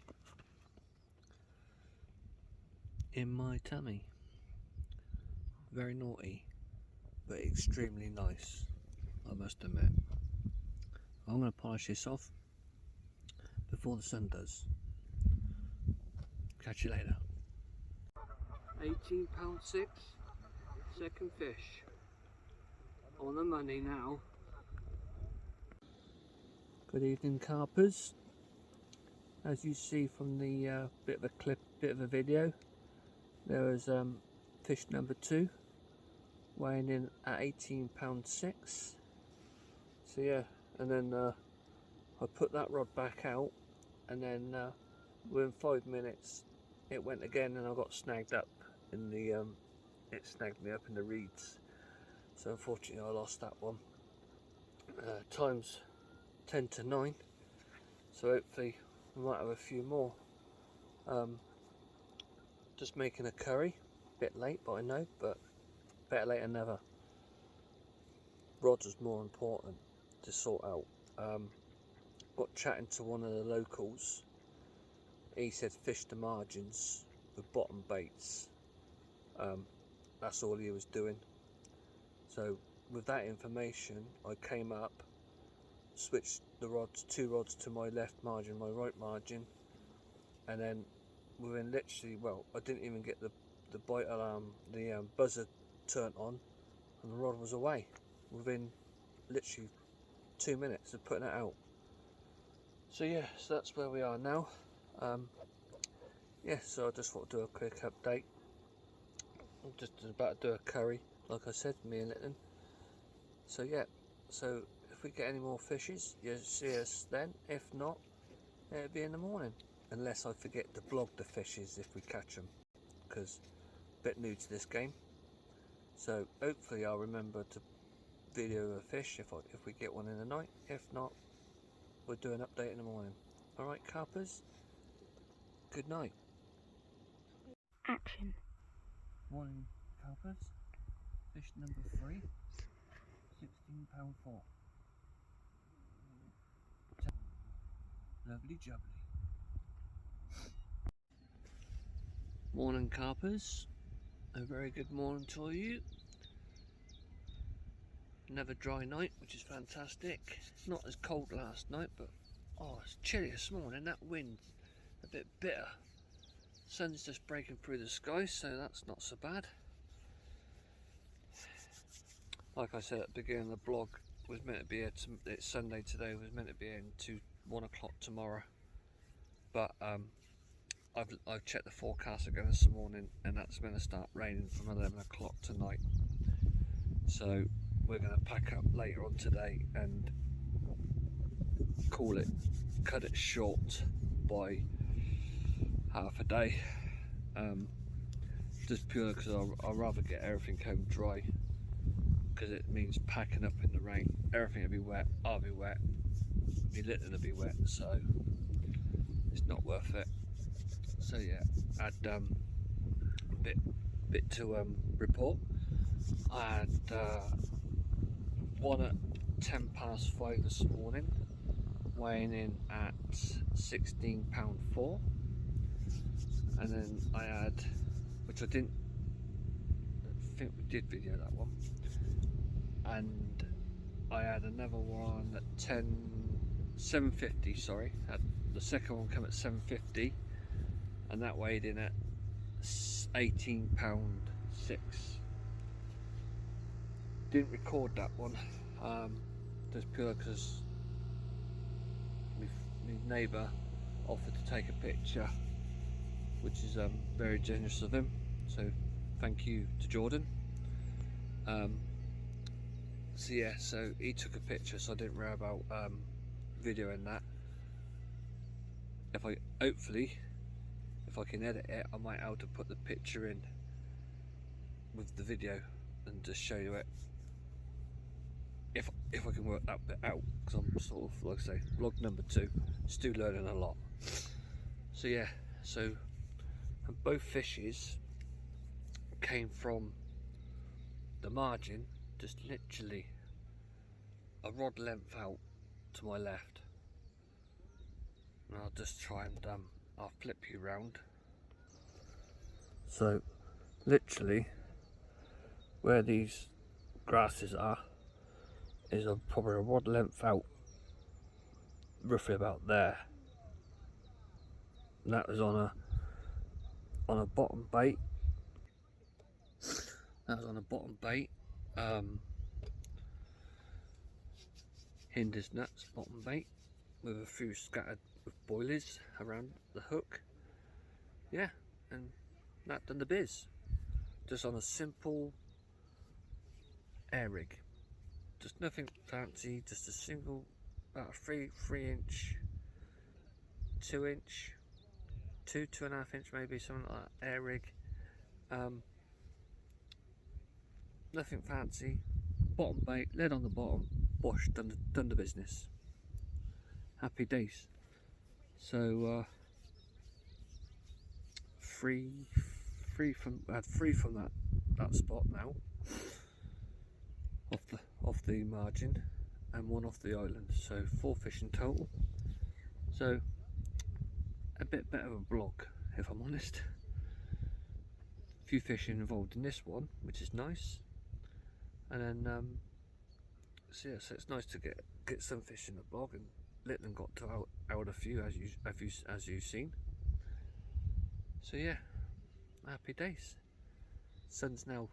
In my tummy. Very naughty, but extremely nice, I must admit. I'm going to polish this off before the sun does. Catch you later. £18.6, second fish. On the money now. Good evening, carpers. As you see from the bit of a video, there was fish number 2, weighing in at £18.6. So yeah, and then I put that rod back out, and then within 5 minutes it went again, and I got snagged up in the it snagged me up in the reeds. So unfortunately I lost that one. Time's 10 to 9, so hopefully we might have a few more. Just making a curry, bit late, but I know, but better late than never. Rods was more important to sort out. Got chatting to one of the locals. He said fish the margins with bottom baits. That's all he was doing. So with that information, I came up, switched the rods, 2 rods to my left margin, my right margin, and then within literally, well, I didn't even get the bite alarm, the buzzer turned on, and the rod was away within literally 2 minutes of putting it out. So yeah, so that's where we are now. Yeah, so I just thought to do a quick update. I'm just about to do a curry, like I said, me and Lytton. So yeah, so if we get any more fishes, you'll see us then. If not, it'll be in the morning, unless I forget to vlog the fishes if we catch them, because a bit new to this game. So hopefully I'll remember to video a fish if we get one in the night. If not, we'll do an update in the morning. Alright, carpers, good night. Action. Morning, carpers. Fish number 3, £16.4. Lovely jubbly. Morning, carpers. A very good morning to you. Another dry night, which is fantastic. Not as cold last night, but oh, it's chilly this morning. That wind, a bit bitter. Sun's just breaking through the sky, so that's not so bad. Like I said at the beginning of the blog, was meant to be here. It's Sunday today. Was meant to be in to 1 o'clock tomorrow, but I've checked the forecast again this morning, and that's going to start raining from 11 o'clock tonight. So we're going to pack up later on today and cut it short by half a day. Just purely because I'd rather get everything home dry, because it means packing up in the rain. Everything will be wet, I'll be wet, my Lytton will be wet, so it's not worth it. So yeah, I had a bit to report. I had one at 5:10 this morning, weighing in at £16.4, and then I had, which I think we did video that one, and I had another one at 7:50. Sorry, had the second one come at 7:50, and that weighed in at £18.6. Didn't record that one, just purely because my neighbour offered to take a picture, which is very generous of him, so thank you to Jordan. So yeah, so he took a picture, so I didn't worry about videoing that. Hopefully if I can edit it, I might be able to put the picture in with the video and just show you it, if I can work that bit out, because I'm sort of, like I say, vlog number 2, still learning a lot. So yeah, so and both fishes came from the margin, just literally a rod length out to my left. And I'll just try and I'll flip you round. So literally where these grasses are is probably a rod length out, roughly about there. And that was on a bottom bait. That was on a bottom bait. Hinder's nuts bottom bait with a few scattered with boilies around the hook. Yeah, and that done the biz. Just on a simple air rig. just nothing fancy, just a single, about a 3 inch, 2 inch, 2.5 inch maybe, something like that, air rig. Nothing fancy, bottom bait, lead on the bottom, wash, done the business. Happy days. So free from that spot now, off the margin, and 1 off the island, so 4 fish in total. So a bit better of a vlog, if I'm honest. A few fish involved in this one, which is nice. And then so yeah, so it's nice to get some fish in the vlog, and Litland got to out a few, as you've seen. So yeah, happy days. Sun's now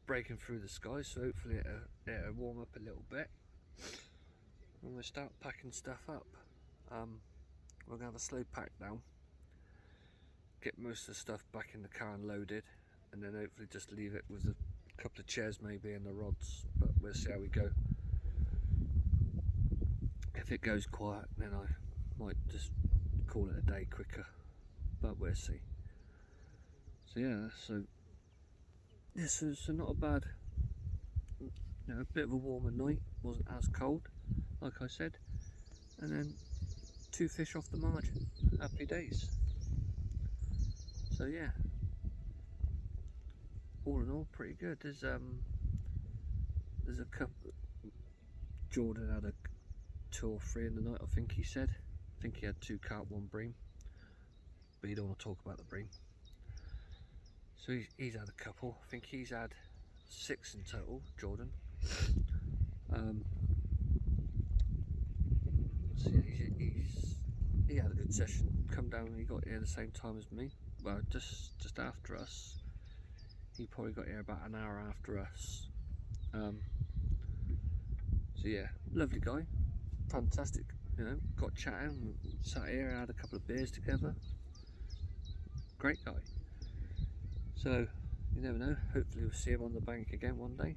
breaking through the sky, so hopefully it'll warm up a little bit, and we'll start packing stuff up. We're gonna have a slow pack now, get most of the stuff back in the car and loaded, and then hopefully just leave it with a couple of chairs maybe and the rods, but we'll see how we go. If it goes quiet, then I might just call it a day quicker, but we'll see. So yeah, so not a bad, a bit of a warmer night, wasn't as cold, like I said, and then 2 fish off the margin. Happy days. So yeah, all in all, pretty good. There's a couple. Jordan had a 2 or 3 in the night, I think he said. I think he had 2 carp, 1 bream, but you don't want to talk about the bream. So he's had a couple. I think he's had 6 in total, Jordan. So he had a good session. Come down and he got here the same time as me. Well, just after us. He probably got here about an hour after us. So yeah, lovely guy, fantastic. Got chatting, sat here, had a couple of beers together. Great guy. So you never know. Hopefully we'll see him on the bank again one day.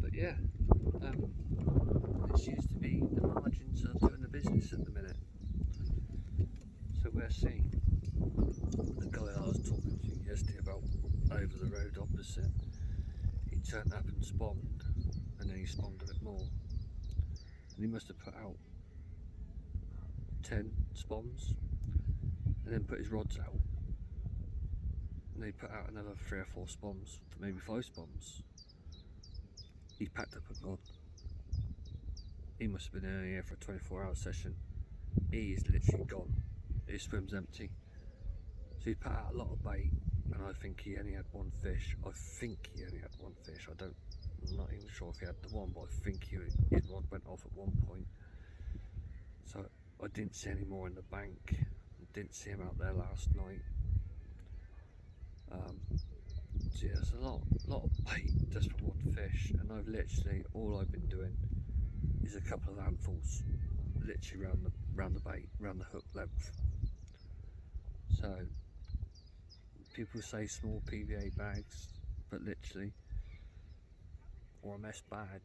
But yeah, it seems to be the margins are doing the business at the minute. So we'll see. The guy I was talking to yesterday about over the road opposite, he turned up and spawned, and then he spawned a bit more, and he must have put out 10 spawns and then put his rods out, and then he put out another 3 or 4 spawns, maybe 5 spawns. He packed up and gone. He must have been in here for a 24-hour session. He is literally gone. His swim's empty. So he put out a lot of bait, and I think he only had 1 fish. I'm not even sure if he had the 1, but I think his rod went off at one point. So I didn't see any more in the bank. I didn't see him out there last night. So yeah, it's a lot of bait just for 1 fish, and all I've been doing is a couple of handfuls, literally round the bait, round the hook length. So people say small PVA bags, but literally, or a mesh bag.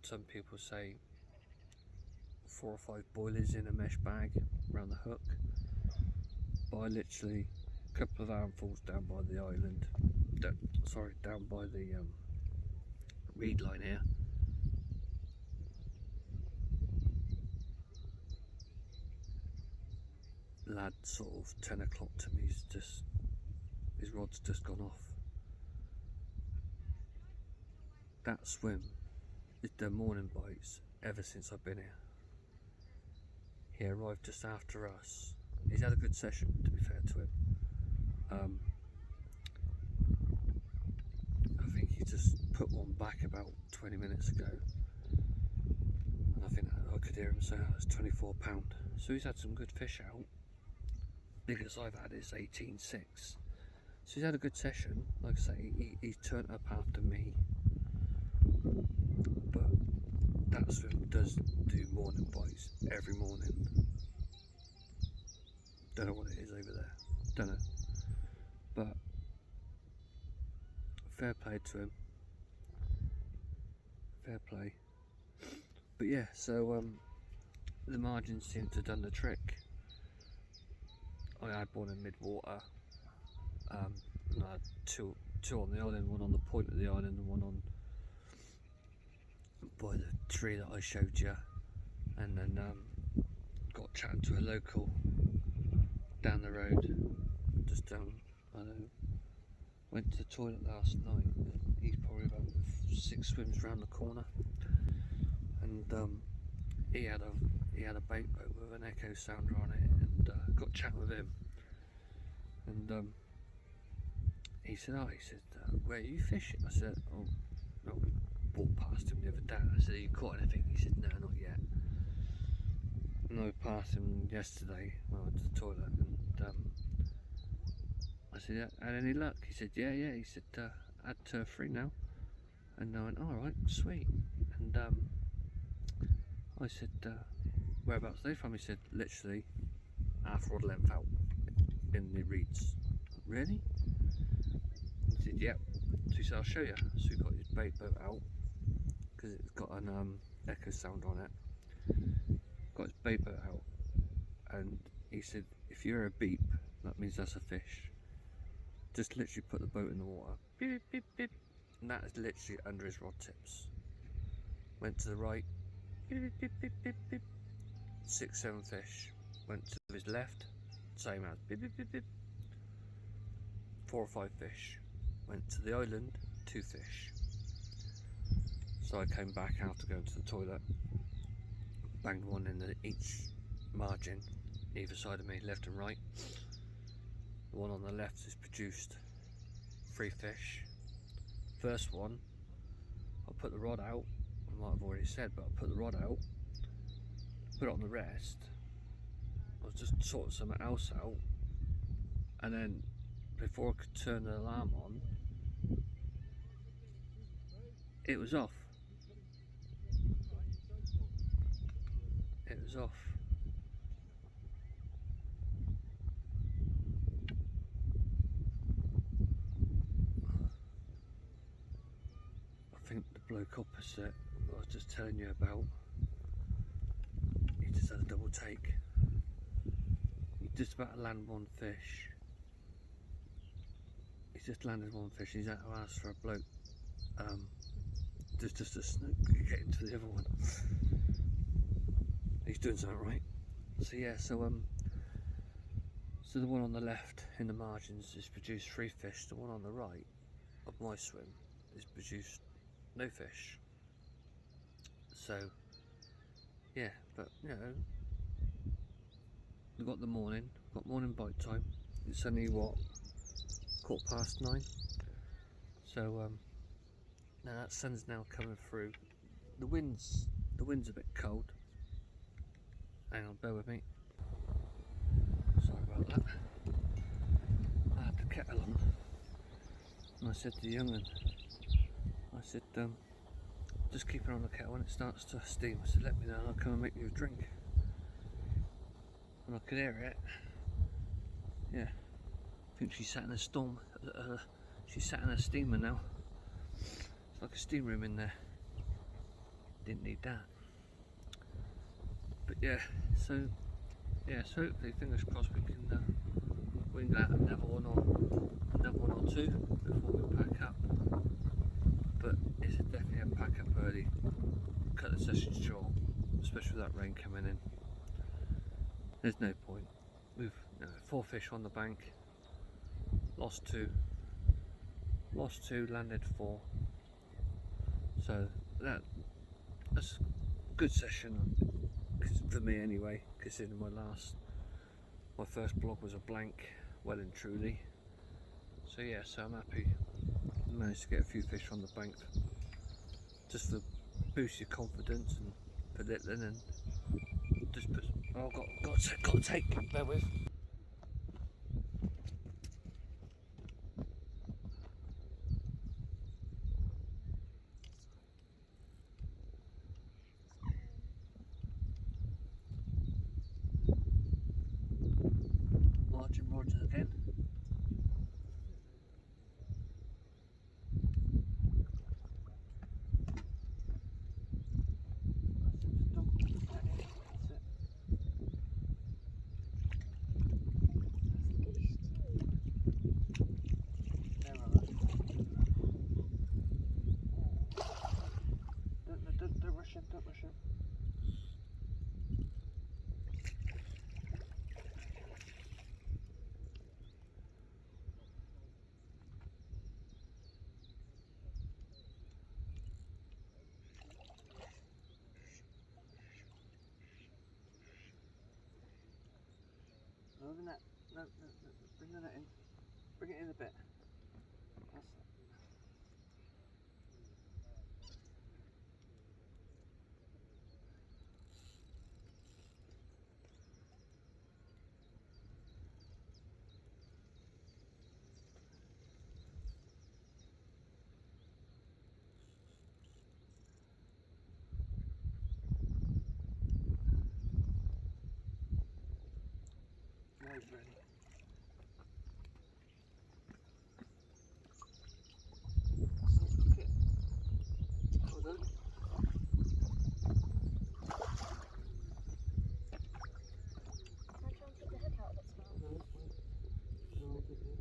Some people say 4 or 5 boilies in a mesh bag around the hook. But I literally, a couple of handfuls down by the island, down by the reed line here. Lad sort of 10 o'clock to me, his rod's just gone off. That swim is the morning bites ever since I've been here. He arrived just after us. He's had a good session, to be fair to him. I think he just put 1 back about 20 minutes ago, and I think I could hear him say that was £24. So he's had some good fish out. Biggest I've had is 18.6. So he's had a good session. Like I say, he's turned up after me, but that swim does do morning bites every morning. Don't know what it is over there, don't know, but fair play to him. fair play. But yeah, so the margins seem to have done the trick. I had one in mid-water, and I had two on the island, one on the point of the island and one on by the tree that I showed you, and then got chatting to a local down the road, just down, I don't know, went to the toilet last night, he's probably about 6 swims round the corner, and he had a bait boat with an echo sounder on it, and got chatting with him, and he said, where are you fishing? I said, oh, no, we walked past him the other day. I said, have you caught anything? He said, no, not yet. And I passed him yesterday when I went to the toilet, and I said, yeah, had any luck? He said, yeah. He said, had 2 or 3 now. And I went, alright, sweet. And I said, whereabouts are they from? He said, literally half rod length out in the reeds. Really? He said, yep. So he said, I'll show you. So he got his bait boat out, because it's got an echo sound on it. Got his bait boat out, and he said, if you hear a beep, that means that's a fish. Just literally put the boat in the water, beep, beep, beep, beep, and that is literally under his rod tips. Went to the right, beep, beep, beep, beep, beep, beep. 6, 7 fish. Went to his left, same as beep, beep, beep, beep. 4 or 5 fish. Went to the island, 2 fish. So I came back after going to the toilet, banged one in each margin, either side of me, left and right. The one on the left has produced 3 fish. First one, I put the rod out, I might have already said, but I put the rod out, put it on the rest. I was just sorting something else out, and then before I could turn the alarm on, it was off. It was off. I think the bloke opposite I was just telling you about, he just had a double take. He just about to land 1 fish. He's just landed 1 fish. He's had to ask for a bloke. Just a snook get into the other one. He's doing something right. So yeah, so the one on the left in the margins has produced 3 fish. The one on the right of my swim has produced no fish. So yeah, but you know, we've got the morning, got morning bite time. It's only what, 9:15. So now that sun's now coming through. The wind's a bit cold. Hang on, bear with me. Sorry about that. I had the kettle on, and I said to the young one, I said, just keep it on the kettle. When it starts to steam, I said, let me know and I'll come and make you a drink. And I could hear it. Yeah, I think she sat in a storm. She sat in a steamer now. It's like a steam room in there. Didn't need that. But yeah, so hopefully, fingers crossed, we can get another one or 2 before we pack up. But it's definitely a pack up early, cut the session short, especially with that rain coming in. There's no point. We've 4 fish on the bank, lost 2, landed 4. So that's a good session for me anyway, considering my first blog was a blank, well and truly. So yeah, so I'm happy I managed to get a few fish on the bank, just to boost your confidence and for littling, and just put, oh, got to take, bear with. Margin Rogers again. him, don't rush him. Over that. No, bring the net in. Bring it in a bit. That's it. Now he's ready. Look it. Hold on. Can I try and take the hook out of its mouth? No, wait. No, it's okay.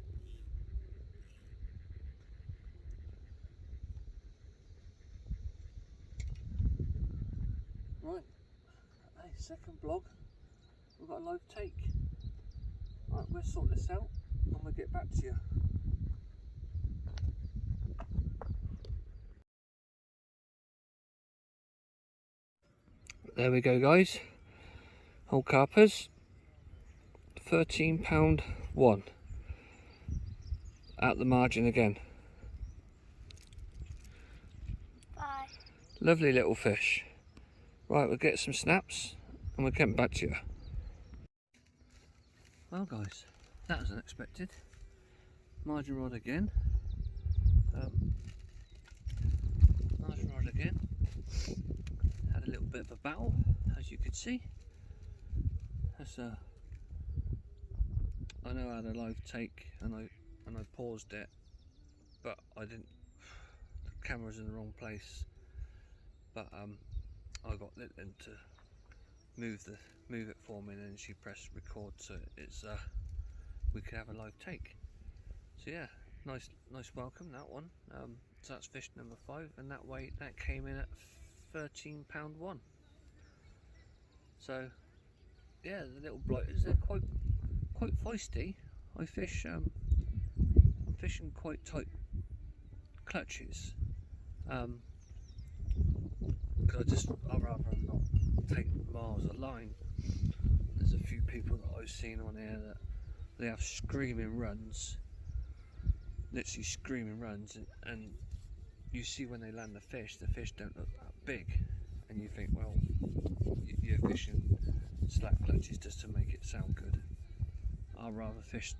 Right. Hey, second vlog. We've got a live take. Right, we'll sort this out and we'll get back to you. There we go, guys. Whole carpers. £13 one. At the margin again. Bye. Lovely little fish. Right, we'll get some snaps and we'll come back to you. Well, guys, that was unexpected. Margin rod again. Margin rod again. Had a little bit of a battle, as you could see. That's I know I had a live take and I paused it, but I didn't. The camera's in the wrong place. But I got Litlin to move it for me, and then she pressed record, so it's we could have a live take. So yeah, nice welcome, that one. So that's fish number 5, and that came in at £13 one. So yeah, the little blighters, they're quite feisty. I'm fishing quite tight clutches. Because I'd rather not take miles of line. There's a few people that I've seen on here that they have screaming runs, literally screaming runs, and you see when they land the fish don't look that big, and you think, well, you're fishing slack clutches just to make it sound good. I'd rather fish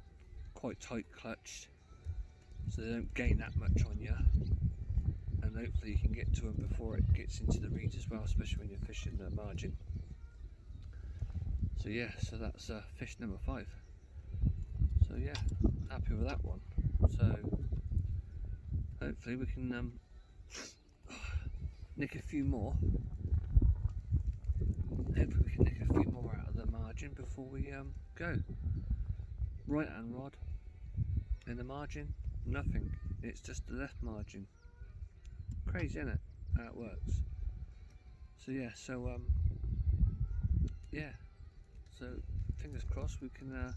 quite tight clutched so they don't gain that much on you, and hopefully you can get to them before it gets into the reeds as well, especially when you're fishing the margin. So yeah, so that's fish number 5. So yeah, happy with that one. So hopefully we can nick a few more. Hopefully we can nick a few more out of the margin before we go. Right hand rod in the margin, nothing. It's just the left margin. Crazy, isn't it? How it works. So yeah, so fingers crossed we can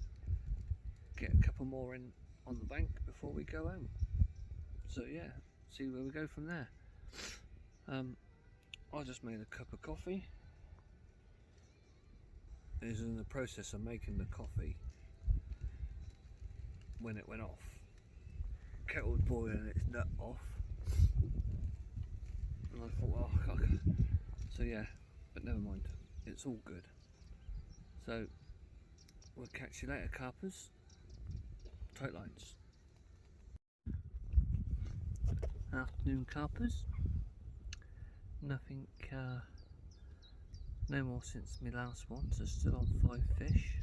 get a couple more in on the bank before we go home. So yeah, see where we go from there. I just made a cup of coffee. I was in the process of making the coffee when it went off. Kettle was boiling its nut off, and I thought, well, so yeah, but never mind, it's all good. So we'll catch you later, carpers. Tight lines. Afternoon, carpers. Nothing, no more since my last one, so still on 5 fish.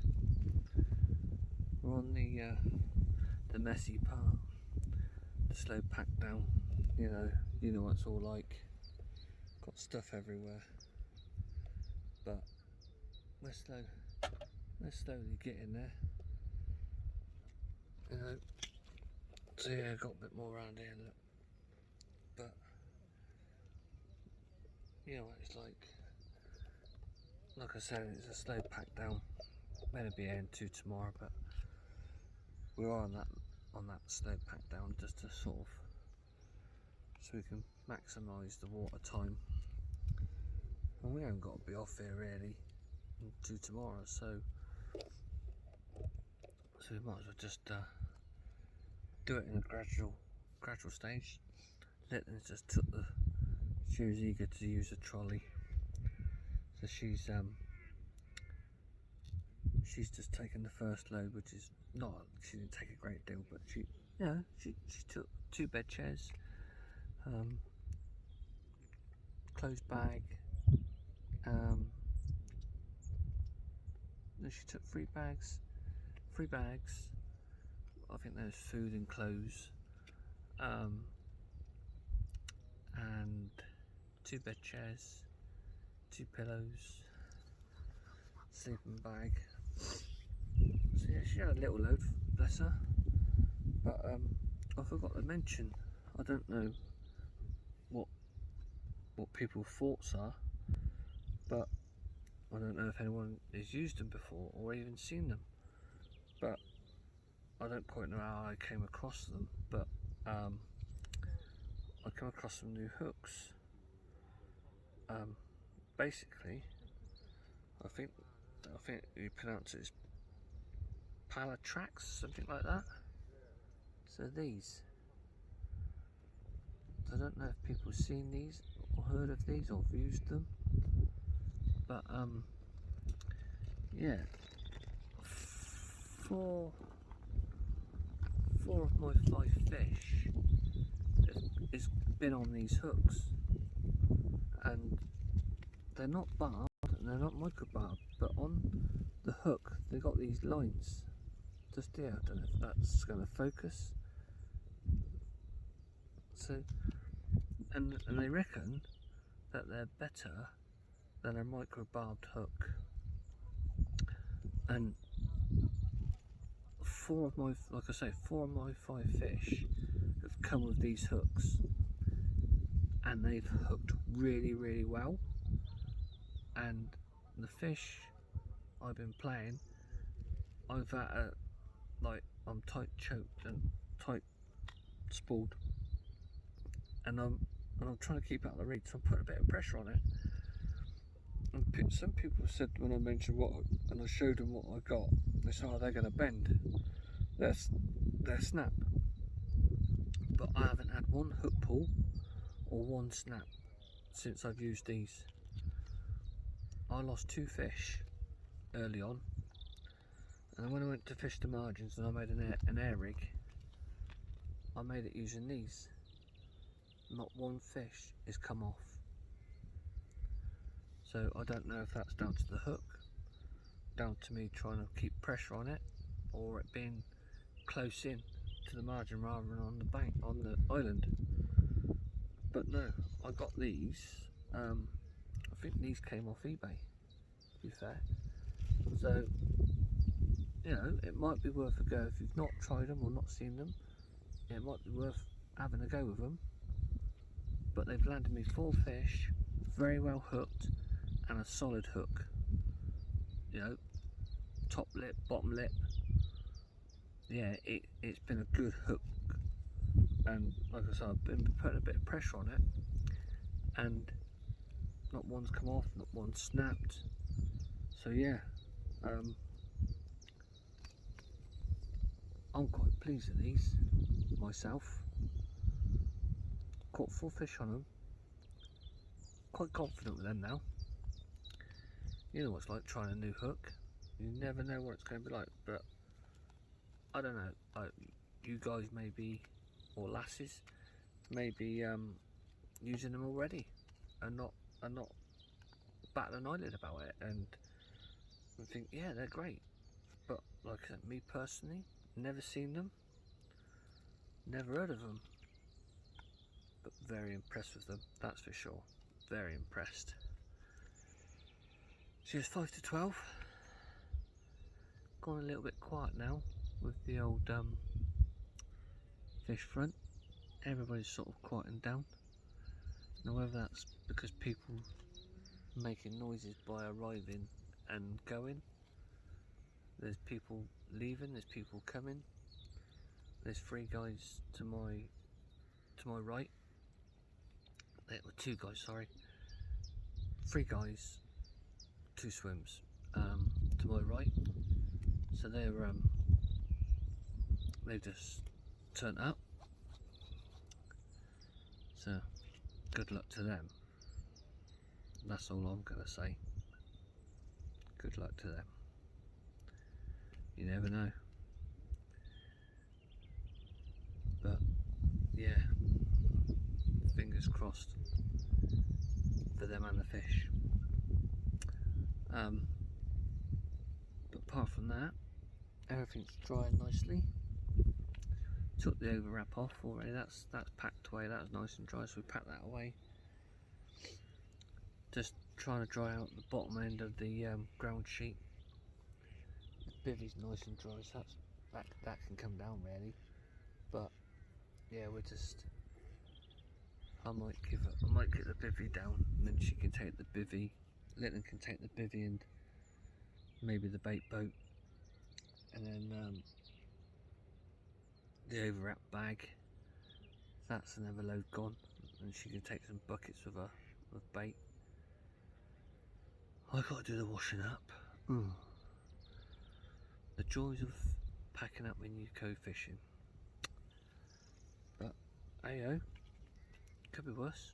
We're on the messy part, the slow pack down. You know what it's all like. Got stuff everywhere, but we're slowly getting there. So yeah, got a bit more around here, look. But you know, it's like I said, it's a slow pack down. Meant to be airing 2 tomorrow, but we're on that slow pack down just to sort of so we can maximise the water time. And we haven't got to be off here really until tomorrow, so we might as well just do it in a gradual stage. Lytton just took she was eager to use a trolley, so she's just taken the first load, which is not, she didn't take a great deal, but she took 2 bed chairs, clothes bag, then she took 3 bags. I think there's food and clothes, and 2 bed chairs, 2 pillows, sleeping bag. So yeah, she had a little load, bless her. But I forgot to mention, I don't know what people's thoughts are, but I don't know if anyone has used them before or even seen them. But I don't quite know how I came across them, but I came across some new hooks. Basically, I think you pronounce it as Palatrax, something like that. So these, I don't know if people have seen these or heard of these or used them, but yeah, 4 of my 5 fish has been on these hooks, and they're not barbed and they're not micro barbed, but on the hook they got these lines just here. I don't know if that's going to focus. So and they reckon that they're better than a micro barbed hook, and 4 of my 5 fish have come with these hooks, and they've hooked really well. And the fish I've been playing, I've had I'm tight choked and tight spooled, and I'm trying to keep out the reed, so I'm putting a bit of pressure on it. And some people said when I mentioned and I showed them what I got, they said, "Oh, they're going to bend, they're snap." But I haven't had one hook pull or one snap since I've used these. I lost 2 fish early on, and when I went to fish the margins and I made an air rig, I made it using these. Not one fish has come off. So I don't know if that's down to the hook, down to me trying to keep pressure on it, or it being close in to the margin rather than on the bank, on the island. But no, I got these. I think these came off eBay, to be fair. So, you know, it might be worth a go if you've not tried them or not seen them. It might be worth having a go with them. But they've landed me 4 fish, very well hooked, and a solid hook. You know, top lip, bottom lip. Yeah, it's been a good hook. And like I said, I've been putting a bit of pressure on it, and not one's come off, not one snapped. So yeah, I'm quite pleased with these myself. Caught 4 fish on them. Quite confident with them now. You know what it's like trying a new hook. You never know what it's going to be like, but I don't know. You guys maybe, or lasses, maybe using them already, and not batting an eyelid about it, and think, yeah, they're great. But like I said, me personally, never seen them, never heard of them, but very impressed with them, that's for sure. Very impressed. So it's 5 to 12. Gone a little bit quiet now with the old fish front. Everybody's sort of quieting down. Now whether that's because people making noises by arriving and going, there's people leaving, there's people coming, there's 3 guys to my right, there were 2 guys, sorry, 3 guys, 2 swims to my right, so they've just turned up, so good luck to them. That's all I'm gonna say. Good luck to them. You never know. But yeah, fingers crossed for them and the fish. But apart from that, everything's drying nicely. Took the overwrap off already. That's packed away. That was nice and dry, so we packed that away. Just trying to dry out the bottom end of the ground sheet. The bivvy's nice and dry, so that can come down really. But yeah, we're just. I might get the bivvy down, and then she can take the bivvy. Lytton can take the bivvy and maybe the bait boat, and then the overwrap bag. That's another load gone, and she can take some buckets with her with bait. I got to do the washing up. The joys of packing up when you go fishing. But ayo, could be worse.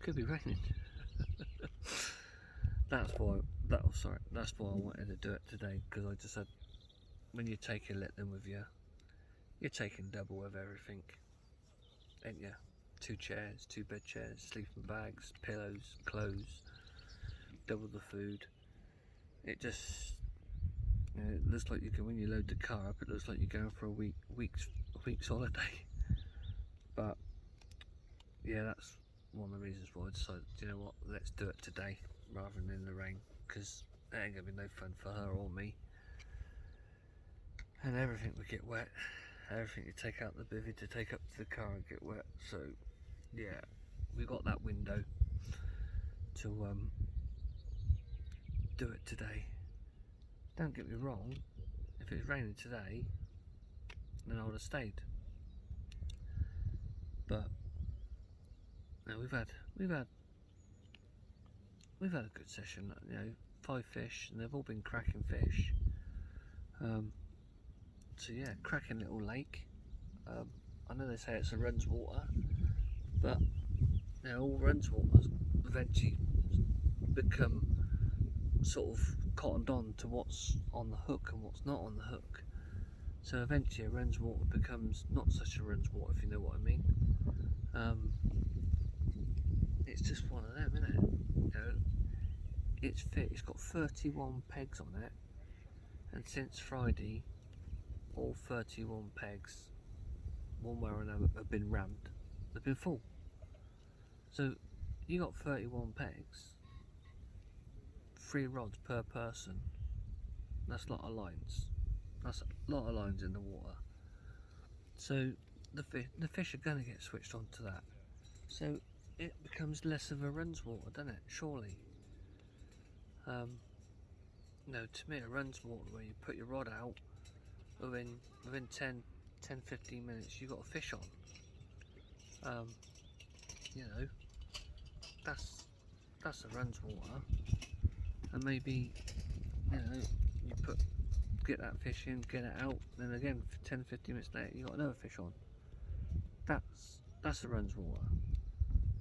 Could be raining. That's why I wanted to do it today, because I just said when you take a Lytton with you, you're taking double of everything, ain't you? 2 chairs, 2 bed chairs, sleeping bags, pillows, clothes, double the food. It just, it looks like you can, when you load the car up, it looks like you're going for a week's holiday. But yeah, that's one of the reasons why I decided, you know what, let's do it today rather than in the rain, because it ain't gonna be no fun for her or me. And everything would get wet. Everything you take out the bivvy to take up to the car and get wet. So yeah, we got that window to do it today. Don't get me wrong, if it was raining today, then I would have stayed. But no, we've had a good session. You know, 5 fish, and they've all been cracking fish. So yeah, cracking little lake. I know they say it's a runs water, but you know, all runs waters eventually become sort of cottoned on to what's on the hook and what's not on the hook. So eventually a runs water becomes not such a runs water, if you know what I mean. It's just one of them, isn't it? You know, it's fit. It's got 31 pegs on it, and since Friday, all 31 pegs, one way or another, have been rammed. They've been full. So you got 31 pegs, 3 rods per person. That's a lot of lines. That's a lot of lines in the water. So the fish are going to get switched on to that. So it becomes less of a runs water, doesn't it? Surely. No, to me a runs water where you put your rod out, within 10-15 minutes you got a fish on. You know, that's a runs water, and maybe, you know, you get that fish in, get it out, then again 10-15 minutes later you got another fish on. That's a runs water.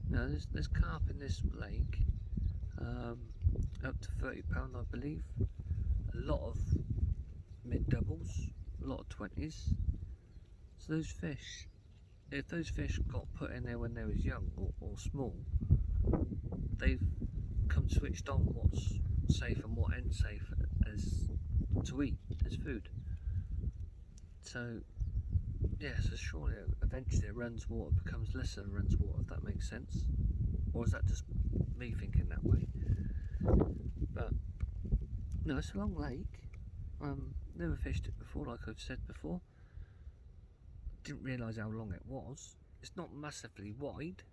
Now there's carp in this lake, up to £30 I believe. A lot of mid doubles, a lot of 20s. So those fish, if those fish got put in there when they was young or small, they've come switched on what's safe and what ain't safe as to eat as food. So yeah, so surely eventually a runs water becomes less than a runs water, if that makes sense. Or is that just me thinking that way? But no, it's a long lake. Never fished it before, like I've said before. Didn't realise how long it was. It's not massively wide.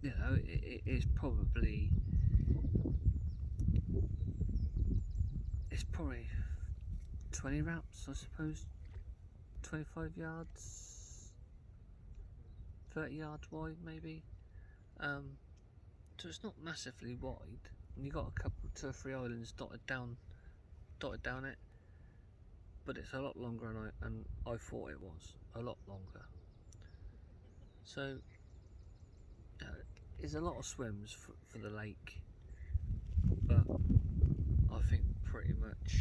You know, it is probably, it's probably 20 wraps, I suppose, 25 yards, 30 yards wide maybe. So it's not massively wide, and you've got a couple, 2 or 3 islands dotted down it, but it's a lot longer than I thought it was, a lot longer. So there's a lot of swims for the lake, but I think pretty much,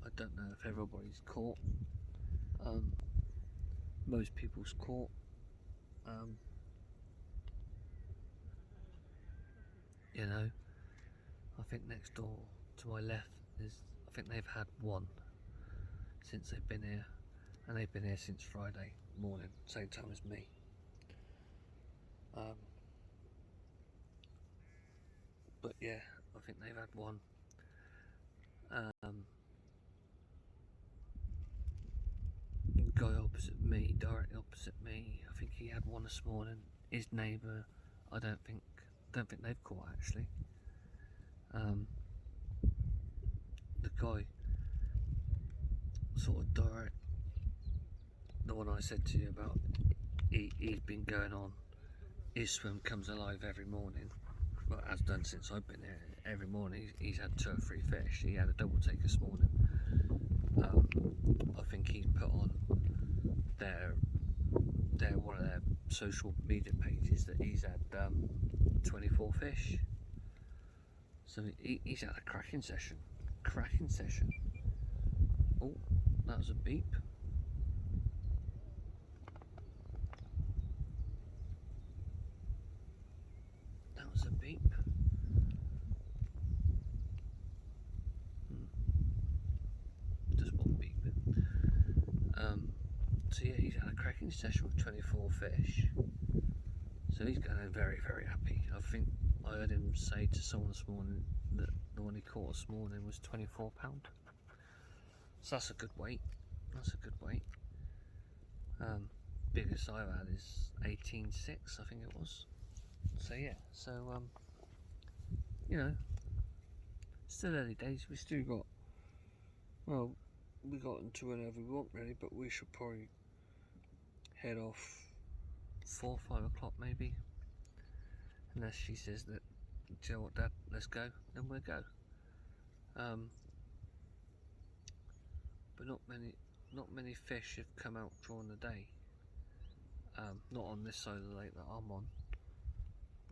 I don't know if everybody's caught. Most people's caught. You know, I think next door to my left is, I think they've had one since they've been here, and they've been here since Friday morning, same time as me. But yeah, I think they've had one. Guy opposite me, directly opposite me, I think he had one this morning. His neighbour, I don't think they've caught actually. The guy sort of direct, the one I said to you about, he's been going on. His swim comes alive every morning. Well, has done since I've been here. Every morning he's had 2 or 3 fish. He had a double take this morning. I think he's put on one of their social media pages that he's had 24 fish. So he's had a cracking session. Oh, that was a beep. Just one beep. So yeah, he's had a cracking session with 24 fish. So he's going very, very happy. I think I heard him say to someone this morning that the one he caught this morning was £24. So that's a good weight. Biggest I've had is 18.6, I think it was. So yeah, you know, still early days. We still got, well, we got into whenever we want really, but we should probably head off 4 or 5 o'clock maybe, unless she says that, do you know what, Dad, let's go, then we'll go. But not many fish have come out during the day. Not on this side of the lake that I'm on,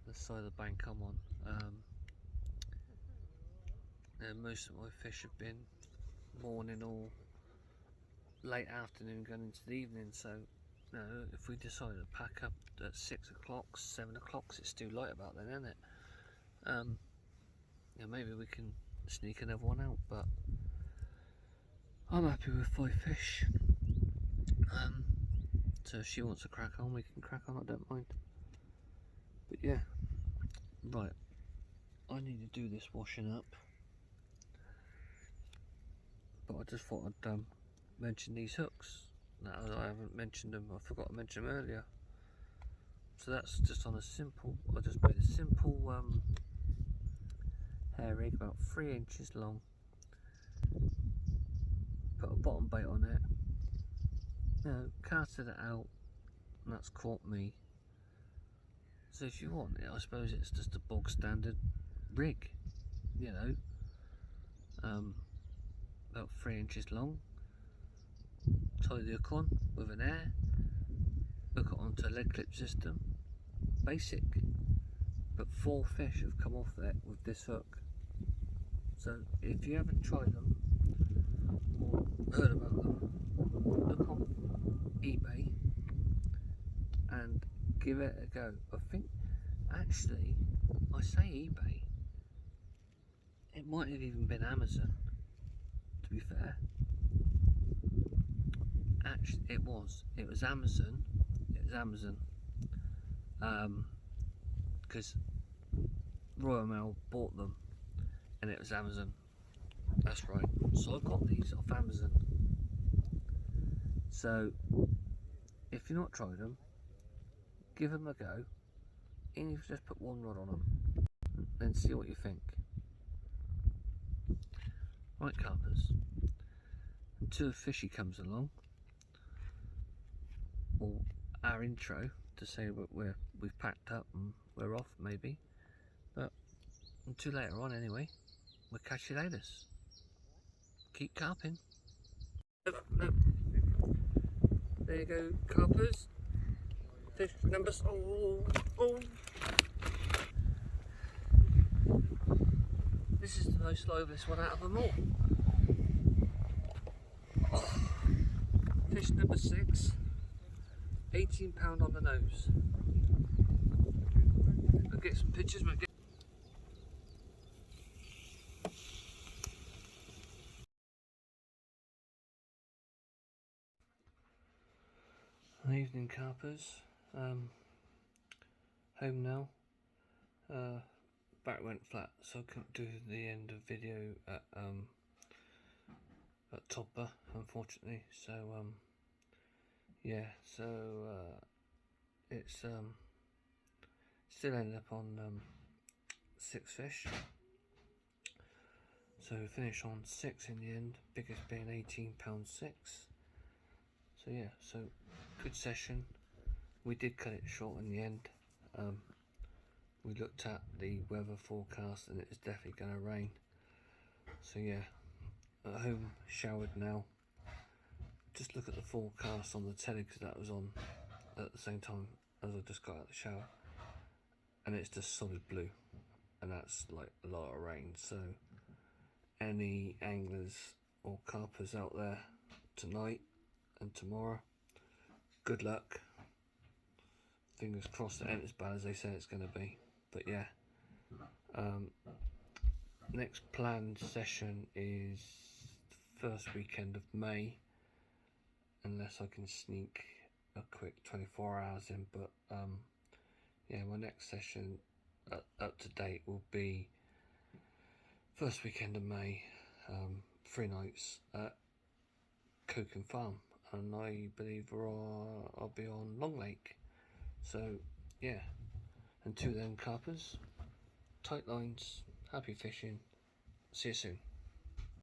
this side of the bank I'm on. And most of my fish have been morning or late afternoon going into the evening. So you know, if we decide to pack up at 6 o'clock, 7 o'clock, it's still light about then, isn't it? Yeah, maybe we can sneak another one out, but I'm happy with 5 fish. So if she wants to crack on, we can crack on, I don't mind. But yeah, right, I need to do this washing up, but I just thought I'd mention these hooks. Now, I haven't mentioned them, I forgot to mention them earlier. So that's just on a simple, I just made a simple hair rig about 3 inches long, put a bottom bait on it, you know, casted it out, and that's caught me. So if you want it, I suppose it's just a bog standard rig, you know, about 3 inches long. Tie the hook on with an air, hook it onto a lead clip system, basic, but 4 fish have come off there with this hook. So if you haven't tried them or heard about them, look on eBay and give it a go. I think actually, I say eBay, it might have even been Amazon, to be fair. Actually, it was Amazon, because Royal Mail bought them, and it was Amazon, that's right. So I got these off Amazon. So if you've not tried them, give them a go, even if you just put one rod on them, then see what you think. Right, carpers, until the fishy comes along, or our intro to say that we've packed up and we're off maybe, but until later on anyway, we'll catch you later. Keep carping. Look. There you go, carpers. Fish numbers. Oh. This is the most liveliest one out of them all. Oh. Fish number 6. £18 on the nose. I'll get some pictures. Evening, carpers. Home now. Back went flat, so I couldn't do the end of video at todber, unfortunately. So yeah, so it's still ended up on 6 fish. So we finished on 6 in the end, biggest being £18.6. So yeah, so good session. We did cut it short in the end. We looked at the weather forecast and it's definitely going to rain. So yeah, at home, showered now. Just look at the forecast on the telly because that was on at the same time as I just got out of the shower, and it's just solid blue, and that's like a lot of rain. So any anglers or carpers out there tonight and tomorrow, good luck. Fingers crossed it ain't as bad as they say it's going to be. But yeah, next planned session is the first weekend of May, unless I can sneak a quick 24 hours in. But yeah, my next session up to date will be first weekend of May, 3 nights at Coken Farm, and I believe I'll be on Long Lake. So yeah, until then, carpers, tight lines, happy fishing, see you soon.